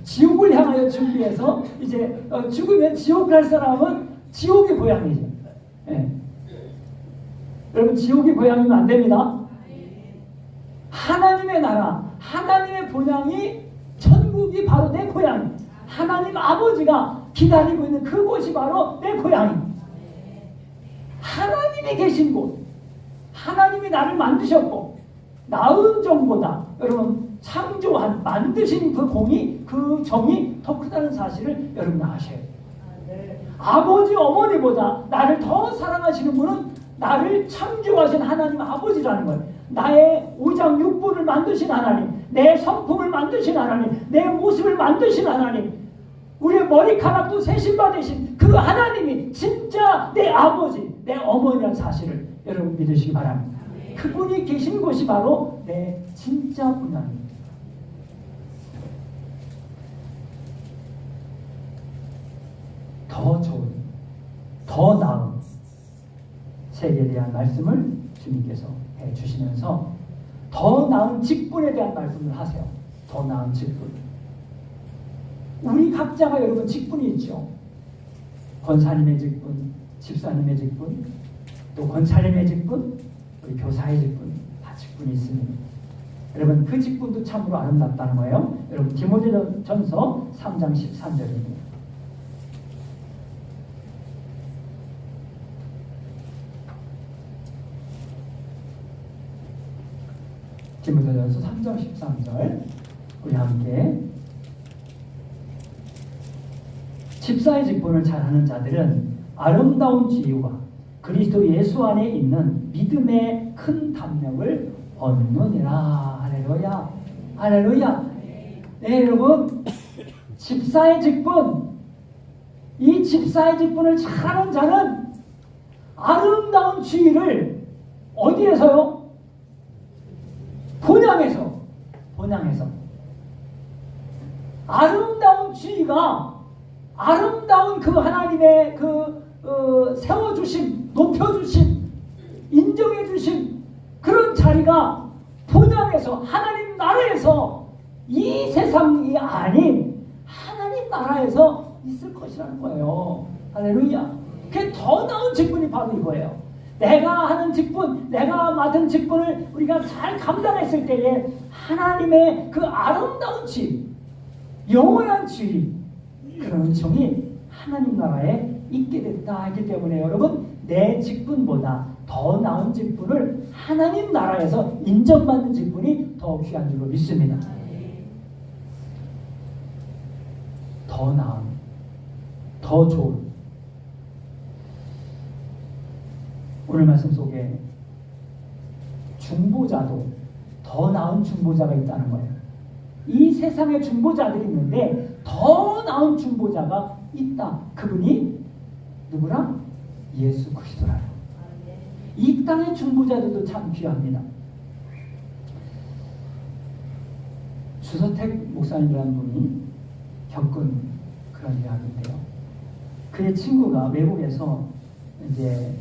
지옥을 향하여 준비해서 이제 죽으면 지옥 갈 사람은 지옥이 고향이죠. 네. 여러분 지옥이 고향이면 안 됩니다. 하나님의 나라, 하나님의 본향이 천국이 바로 내 고향. 하나님 아버지가 기다리고 있는 그곳이 바로 내 고향입니다. 하나님이 계신 곳, 하나님이 나를 만드셨고 나은 정보다 여러분 창조한 만드신 그 공이 그 정이 더 크다는 사실을 여러분 아셔야 돼요. 아버지 어머니보다 나를 더 사랑하시는 분은 나를 창조하신 하나님 아버지라는 거예요. 나의 오장 육부를 만드신 하나님, 내 성품을 만드신 하나님, 내 모습을 만드신 하나님, 우리의 머리카락도 세신받으신 그 하나님이 진짜 내 아버지, 내 어머니라는 사실을 여러분 믿으시기 바랍니다. 그분이 계신 곳이 바로 내 진짜 본향입니다. 더 좋은, 더 나은 세계에 대한 말씀을 주님께서 해주시면서 더 나은 직분에 대한 말씀을 하세요. 더 나은 직분. 우리 각자가 여러분 직분이 있죠. 권사님의 직분, 집사님의 직분, 또 권사님의 직분, 우리 교사의 직분, 다 직분이 있습니다. 여러분 그 직분도 참으로 아름답다는 거예요. 여러분 디모데전서 3장 13절입니다. 디모데전서 3장 13절 우리 함께 집사의 직분을 잘하는 자들은 아름다운 지위와 그리스도 예수 안에 있는 믿음의 큰 담력을 얻느니라. 할렐루야. 할렐루야. 네 여러분 집사의 직분, 이 집사의 직분을 잘하는 자는 아름다운 지위를 어디에서요? 본향에서 아름다운 지위가 아름다운 그 하나님의 세워주심, 높여주심, 인정해주심 그런 자리가 본향에서 하나님 나라에서 이 세상이 아닌 하나님 나라에서 있을 것이라는 거예요. 할렐루야. 그게 더 나은 직분이 바로 이거예요. 내가 하는 직분, 내가 맡은 직분을 우리가 잘 감당했을 때에 하나님의 그 아름다운 지위, 영원한 지위, 그런 은총이 하나님 나라에 있게 됐다 하기 때문에 여러분 내 직분보다 더 나은 직분을 하나님 나라에서 인정받는 직분이 더 귀한 줄로 믿습니다. 더 나은, 더 좋은. 오늘 말씀 속에 중보자도 더 나은 중보자가 있다는 거예요. 이 세상에 중보자들이 있는데 더 나은 중보자가 있다. 그분이 누구라? 예수 그리스도라. 이 땅의 중보자들도 참 귀합니다. 주서택 목사님이라는 분이 겪은 그런 이야기인데요. 그의 친구가 외국에서 이제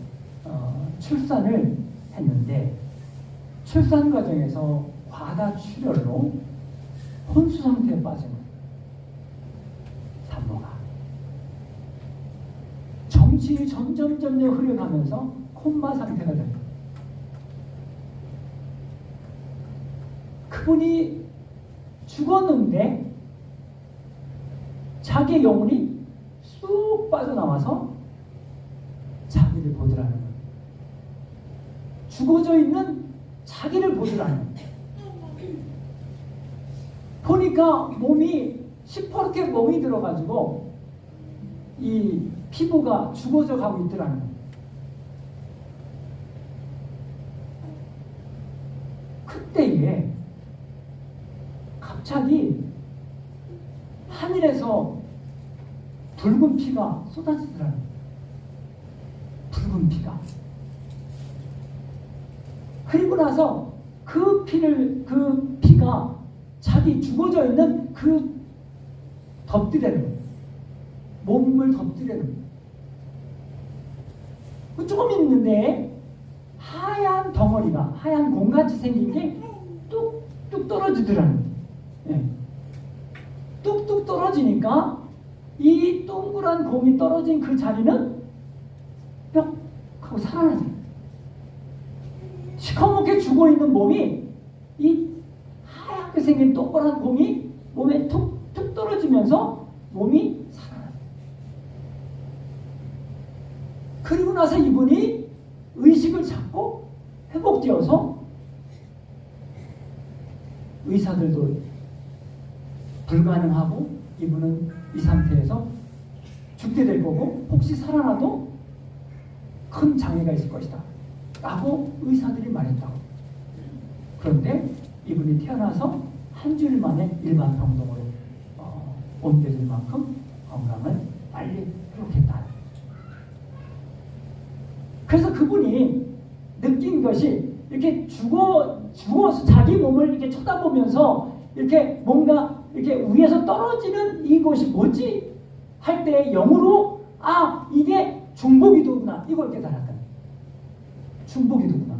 출산을 했는데 출산 과정에서 과다 출혈로 혼수 상태에 빠진 거예요. 산모가 정신이 점점 흐려가면서 콤마 상태가 된 거예요. 그분이 죽었는데 자기의 영혼이 쑥 빠져나와서 자기를 보더라는 거예요. 죽어져 있는 자기를 보더라는 거예요. 보니까 몸이 시퍼렇게 멍이 들어가지고 이 피부가 죽어져 가고 있더라는 거예요. 그때에 갑자기 하늘에서 붉은 피가 쏟아지더라는 거예요. 붉은 피가. 그리고 나서 그 피가 자기 죽어져 있는 그 덮드레는 거예요. 몸을 덮드레는 거예요. 조금 있는데 하얀 덩어리가, 하얀 공같이 생긴 게 뚝뚝 떨어지더라는 거예요. 네. 뚝뚝 떨어지니까 이 동그란 공이 떨어진 그 자리는 뿅 하고 살아나죠. 시커멓게 죽어있는 몸이 이 하얗게 생긴 동그란 공이 몸에 툭툭 떨어지면서 몸이 살아나요. 그리고 나서 이분이 의식을 찾고 회복되어서 의사들도 불가능하고 이분은 이 상태에서 죽게 될 거고 혹시 살아나도 큰 장애가 있을 것이다 라고 의사들이 말했다고. 그런데 이분이 태어나서 한 주일 만에 일반 병동으로 옮겨질 만큼 건강을 빨리 회복했다. 그래서 그분이 느낀 것이 이렇게 죽어서 자기 몸을 이렇게 쳐다보면서 이렇게 뭔가 이렇게 위에서 떨어지는 이것이 뭐지? 할 때 영으로 이게 중보기도구나 이걸 깨달았다. 중보기도구나.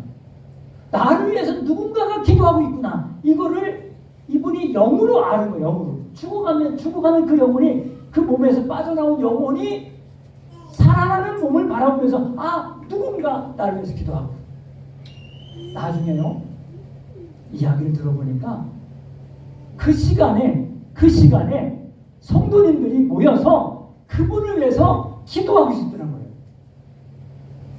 나를 위해서 누군가가 기도하고 있구나. 이거를 이분이 영으로 아는 거예요. 영으로. 죽어가는 그 영혼이 그 몸에서 빠져나온 영혼이 살아나는 몸을 바라보면서 누군가 나를 위해서 기도하고. 나중에요. 이야기를 들어보니까 그 시간에 성도님들이 모여서 그분을 위해서 기도하고 있었더란 거예요.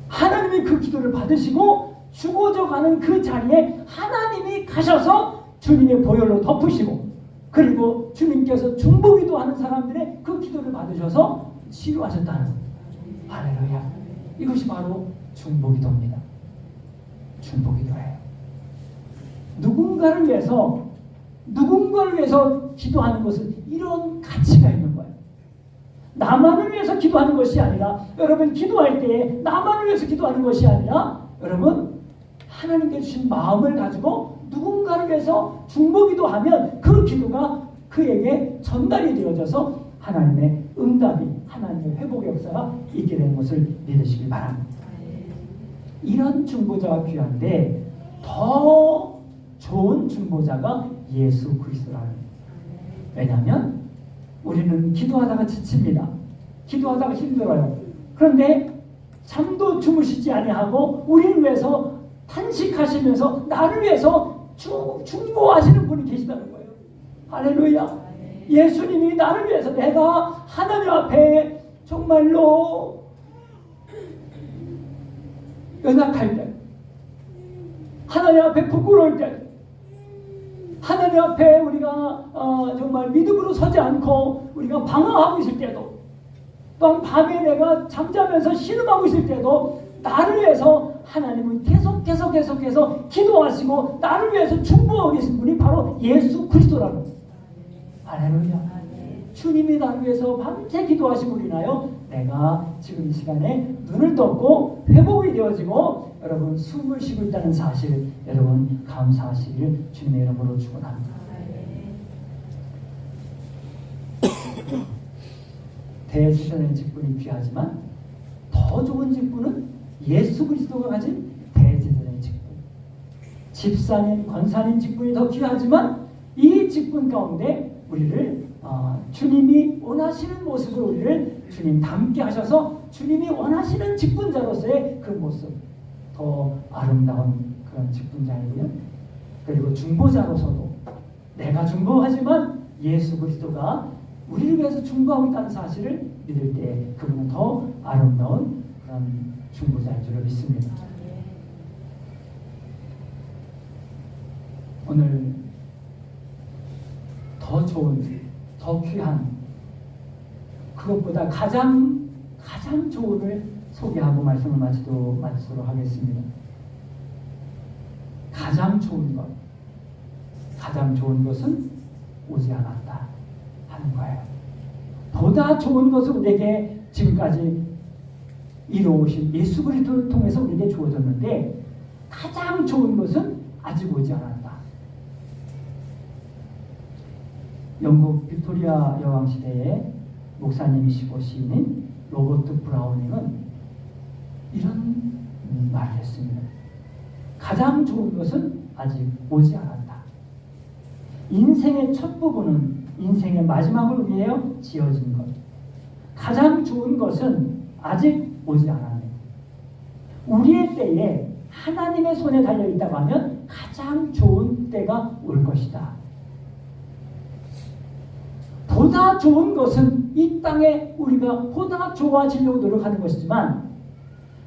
하나님이 그 기도를 받으시고 죽어져 가는 그 자리에 하나님이 가셔서 주님의 보혈로 덮으시고 그리고 주님께서 중보기도 하는 사람들의 그 기도를 받으셔서 치유하셨다는 거예요. 할렐루야. 이것이 바로 중보기도입니다. 중보기도예요. 누군가를 위해서 기도하는 것은 이런 가치가 있는 거예요. 나만을 위해서 기도하는 것이 아니라 여러분 기도할 때 나만을 위해서 기도하는 것이 아니라 여러분 하나님께 주신 마음을 가지고 누군가를 위해서 중보기도하면 그 기도가 그에게 전달이 되어져서 하나님의 응답이 하나님의 회복의 역사가 있게 되는 것을 믿으시기 바랍니다. 이런 중보자가 귀한데 더 좋은 중보자가 예수 그리스도라는 거예요. 왜냐하면 우리는 기도하다가 지칩니다. 기도하다가 힘들어요. 그런데 잠도 주무시지 아니하고 우리를 위해서 탄식하시면서 나를 위해서 중보하시는 분이 계시다는 거예요. 할렐루야. 예수님이 나를 위해서 내가 하나님 앞에 정말로 연약할 때 하나님 앞에 부끄러울 때 하나님 앞에 우리가 정말 믿음으로 서지 않고 우리가 방황하고 있을 때도 또한 밤에 내가 잠자면서 신음하고 있을 때도 나를 위해서 하나님은 계속해서 기도하시고 나를 위해서 중보하고 계신 분이 바로 예수 그리스도라는 거예요. 할렐루야. 주님이 나를 위해서 밤새 기도하시고 인하여 내가 지금 이 시간에 눈을 떴고 회복이 되어지고 여러분 숨을 쉬고 있다는 사실 여러분 감사하시기를 주님의 이름으로 축원합니다. 대제사장의 직분이 귀하지만 더 좋은 직분은 예수 그리스도가 가진 대제사장의 직분. 집사님, 권사님 직분이 더 귀하지만 이 직분 가운데 우리를 주님이 원하시는 모습으로 우리를 주님 닮게 하셔서 주님이 원하시는 직분자로서의 그 모습 더 아름다운 그런 직분자이고요. 그리고 중보자로서도 내가 중보하지만 예수 그리스도가 우리를 위해서 중보하고 있다는 사실을 믿을 때 그분은 더 아름다운 그런 그런 중보자인 줄 믿습니다. 오늘 더 좋은, 더 귀한, 그것보다 가장 좋은을 소개하고 말씀을 마치도록 하겠습니다. 가장 좋은 것은 오지 않았다 하는 거예요. 보다 좋은 것을 우리에게 지금까지 이루어오신 예수 그리스도를 통해서 우리에게 주어졌는데 가장 좋은 것은 아직 오지 않았다. 영국 빅토리아 여왕 시대의 목사님이시고 시인인 로버트 브라우닝은 이런 말을 했습니다. 가장 좋은 것은 아직 오지 않았다. 인생의 첫 부분은 인생의 마지막을 위하여 지어진 것. 가장 좋은 것은 아직 오지 않았네. 우리의 때에 하나님의 손에 달려있다고 하면 가장 좋은 때가 올 것이다. 보다 좋은 것은 이 땅에 우리가 보다 좋아지려고 노력하는 것이지만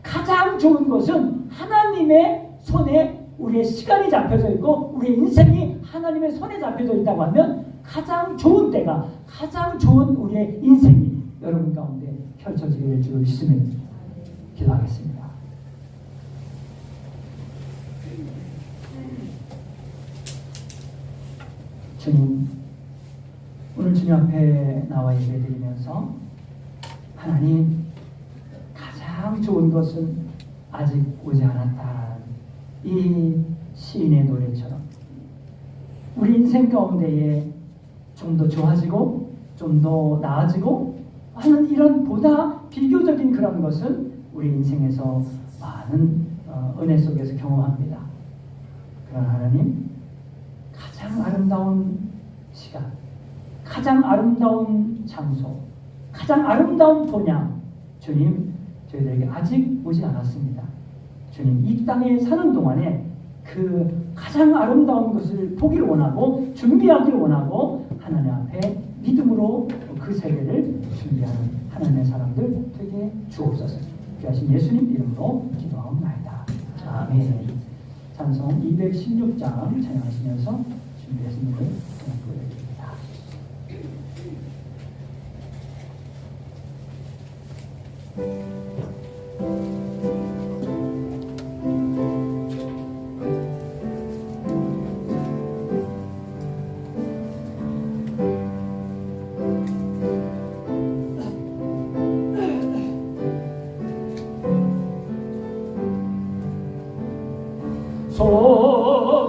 가장 좋은 것은 하나님의 손에 우리의 시간이 잡혀져 있고 우리의 인생이 하나님의 손에 잡혀져 있다고 하면 가장 좋은 때가, 가장 좋은 우리의 인생이 여러분 가운데 펼쳐지게 될 줄 믿습니다. 기도하겠습니다. 주님, 오늘 주님 앞에 나와 예배드리면서 하나님, 가장 좋은 것은 아직 오지 않았다. 이 시인의 노래처럼 우리 인생 가운데에 좀 더 좋아지고 좀 더 나아지고 하는 이런 보다 비교적인 그런 것은 우리 인생에서 많은 은혜 속에서 경험합니다. 그러나 하나님, 가장 아름다운 시간, 가장 아름다운 장소, 가장 아름다운 본향, 주님, 저희들에게 아직 오지 않았습니다. 주님, 이 땅에 사는 동안에 그 가장 아름다운 것을 보기를 원하고 준비하기를 원하고 하나님 앞에 믿음으로 그 세계를 준비하는 하나님의 사람들 되게 주옵소서. 귀하신 예수님 이름으로 기도하옵나이다. 아멘. 찬송 216장 찬양하시면서 준비했습니다. 보여드립니다.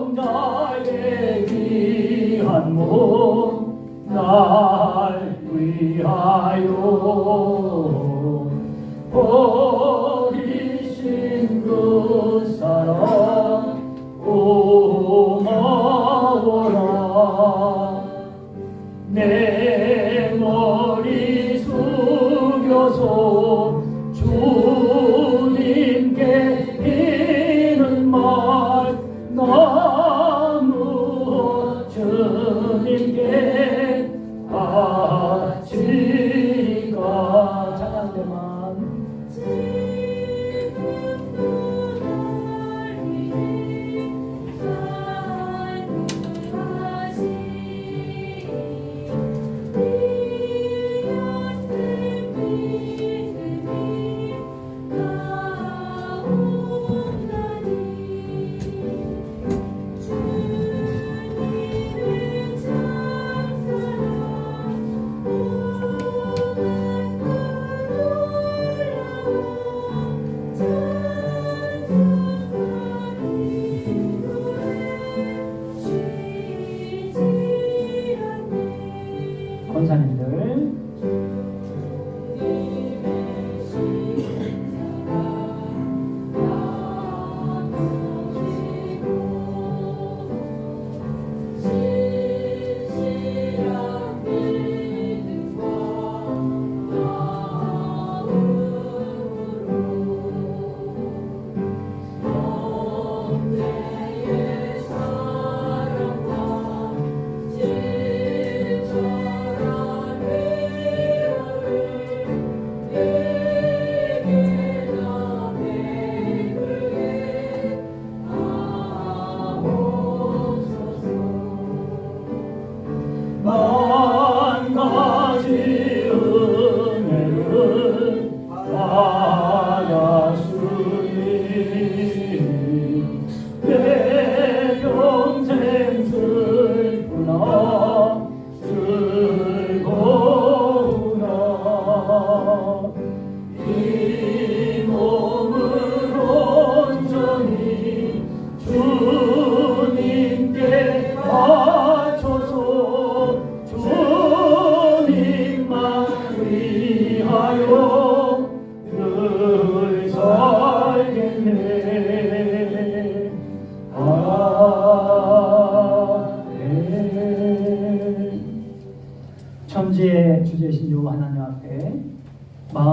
성자의 귀한 몸 날 위하여 버리신 그 사랑 고마워라. 내 머리 숙여서 주님께 이는 말 나누어 주님께 바치리까. 찬양대만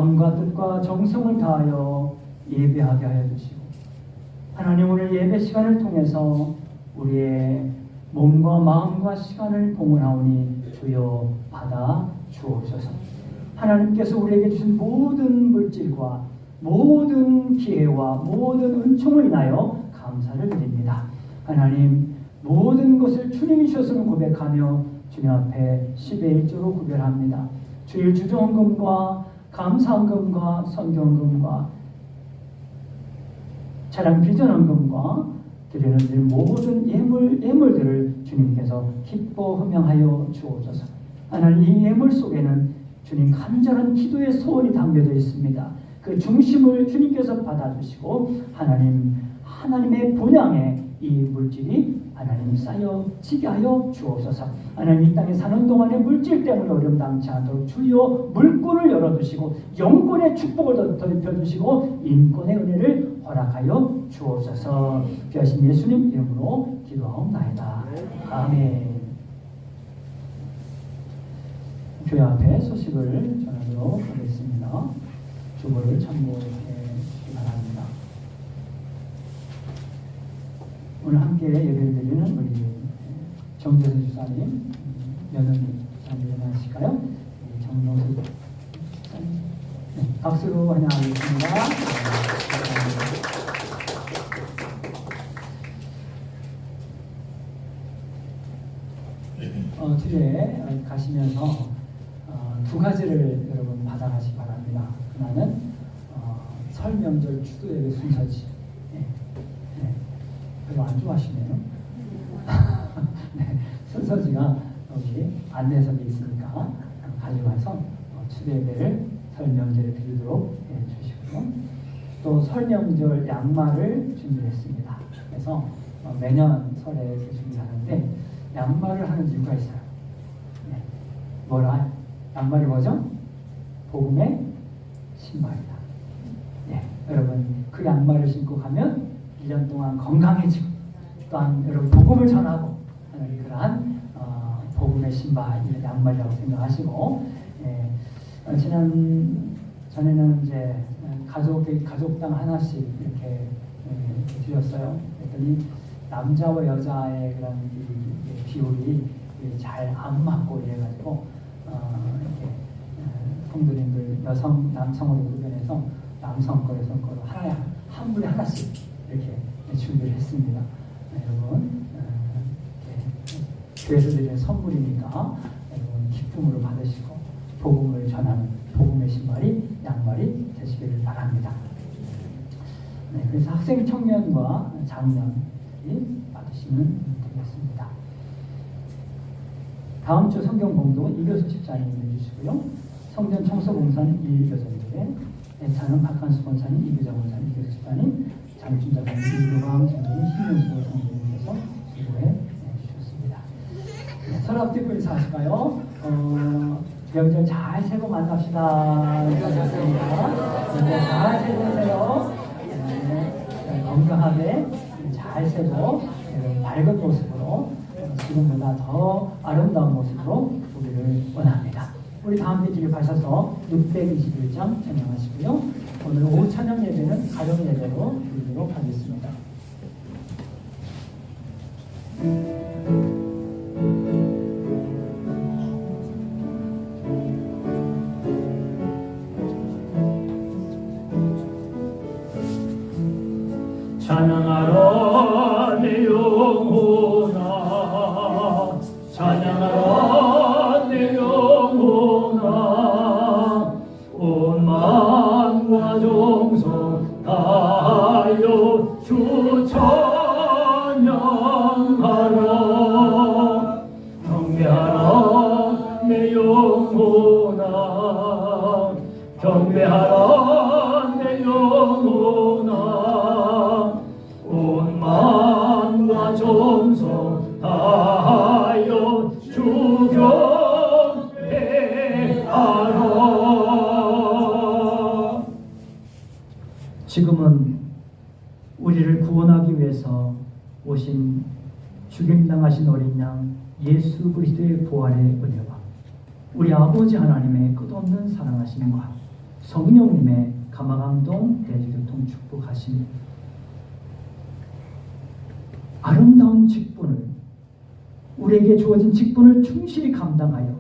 마음과 뜻과 정성을 다하여 예배하게 하여 주시고 하나님 오늘 예배 시간을 통해서 우리의 몸과 마음과 시간을 봉헌하오니 주여 받아 주옵소서. 하나님께서 우리에게 주신 모든 물질과 모든 기회와 모든 은총을 인하여 감사를 드립니다. 하나님 모든 것을 주님이 주셨음을 고백하며 주님 앞에 10의 1조로 구별합니다. 주일 주정헌금과 감사헌금과 선교헌금과 차량 비전헌금과 드리는 일 모든 예물들을 주님께서 기뻐 흠양하여 주옵소서. 하나님 이 예물 속에는 주님 간절한 기도의 소원이 담겨져 있습니다. 그 중심을 주님께서 받아주시고 하나님의 본향에 이 물질이 하나님 쌓여지게 하여 주옵소서. 하나님 이 땅에 사는 동안에 물질 때문에 어려움 당치 않도록 주여 물꼬를 열어주시고 영권의 축복을 덧입혀주시고 인권의 은혜를 허락하여 주옵소서. 귀하신 예수님 이름으로 기도하옵나이다. 아멘. 교회 앞에 소식을 전하도록 하겠습니다. 주보를 참고해 주시기 바랍니다. 오늘 함께 예배를 드리는 우리 정재수 주사님, 며느님 안녕하실까요? 정명수 주사님, 네, 박수로 환영하겠습니다. 뒤에 가시면서 두 가지를 여러분 받아가시기 바랍니다. 하나는 설 명절 추도 예배 순서지. 별로 안 좋아하시네요. 네, 순서지가 여기 안내석에 있으니까 가져가서 추대배를 설 명절에 드리도록 해주시고요. 또 설 명절 양말을 준비했습니다. 그래서 매년 설에 준비하는데 양말을 하는 이유가 있어요. 네, 뭐라? 양말이 뭐죠? 복음의 신발이다. 네, 여러분 그 양말을 신고 가면 1년 동안 건강해지고 또한 여러분 복음을 전하고 하는 그러한 복음의 신발, 양말이라고 생각하시고 전에는 이제 가족당 하나씩 이렇게 드렸어요. 그랬더니 남자와 여자의 그런 비율이 잘 안 맞고 이래가지고 이렇게 성도님들 남성으로 구별해서 남성 거에서 거로 한 분에 하나씩 이렇게 준비를 했습니다. 여러분 교회에서 드리는 선물이니까 여러분 기쁨으로 받으시고 복음을 전하는 복음의 신발이 양말이 되시기를 바랍니다. 네, 그래서 학생 청년과 장년이 받으시면 되겠습니다. 다음 주 성경 봉독은 이교수 집사님이 해주시고요. 성전 청소 봉사는 이교사님께, 애차는 박한수 권사님, 이규정 권사님, 이교수 집사님, 장춘자님, 이교감 장로님, 신윤수 장로님께서 기도해 주셨습니다. 네, 서로 앞뒤로 인사하실까요? 명절 잘 세고 만납시다. 인사하셨습니다. 잘 세세요. 건강하게 잘 세고 밝은 모습으로 지금보다 더 아름다운 모습으로 우리를 원합니다. 우리 다음 페이지를 가셔서 621장 찬양하시고요. 오늘 오후 찬양 예배는 가정 예배로 드리도록 하겠습니다. 찬양하라 내 영혼아, 찬양하라 내 영혼아, 온 마음과 정성 다하여 주 찬양하라. 경배하라 내 영혼아, 경배하라 내 영혼아, 온 마음과 정성 다하여 주 경배하라. 지금은 우리를 구원하기 위해서 오신 죽임당하신 어린 양 예수 그리스도의 부활의 은혜와 우리 아버지 하나님의 끝없는 사랑하심과 성령님의 감화감동 대주교통 축복하십니다. 아름다운 직분을, 우리에게 주어진 직분을 충실히 감당하여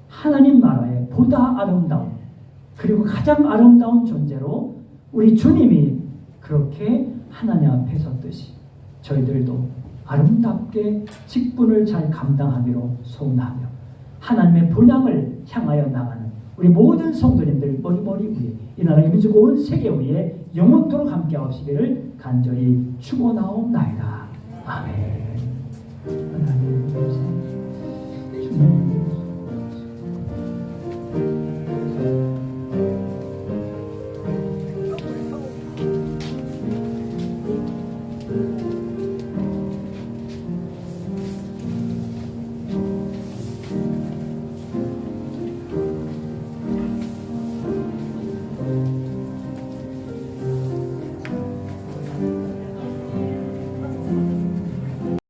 하나님 나라의 보다 아름다운, 그리고 가장 아름다운 존재로 우리 주님이 그렇게 하나님 앞에 섰듯이 저희들도 아름답게 직분을 잘 감당하기로 소원하며 하나님의 본향을 향하여 나가는 우리 모든 성도님들 머리머리 위에, 이 나라 민족 온 세계 위에 영원토록 함께 하시기를 간절히 축원하옵나이다. 아멘.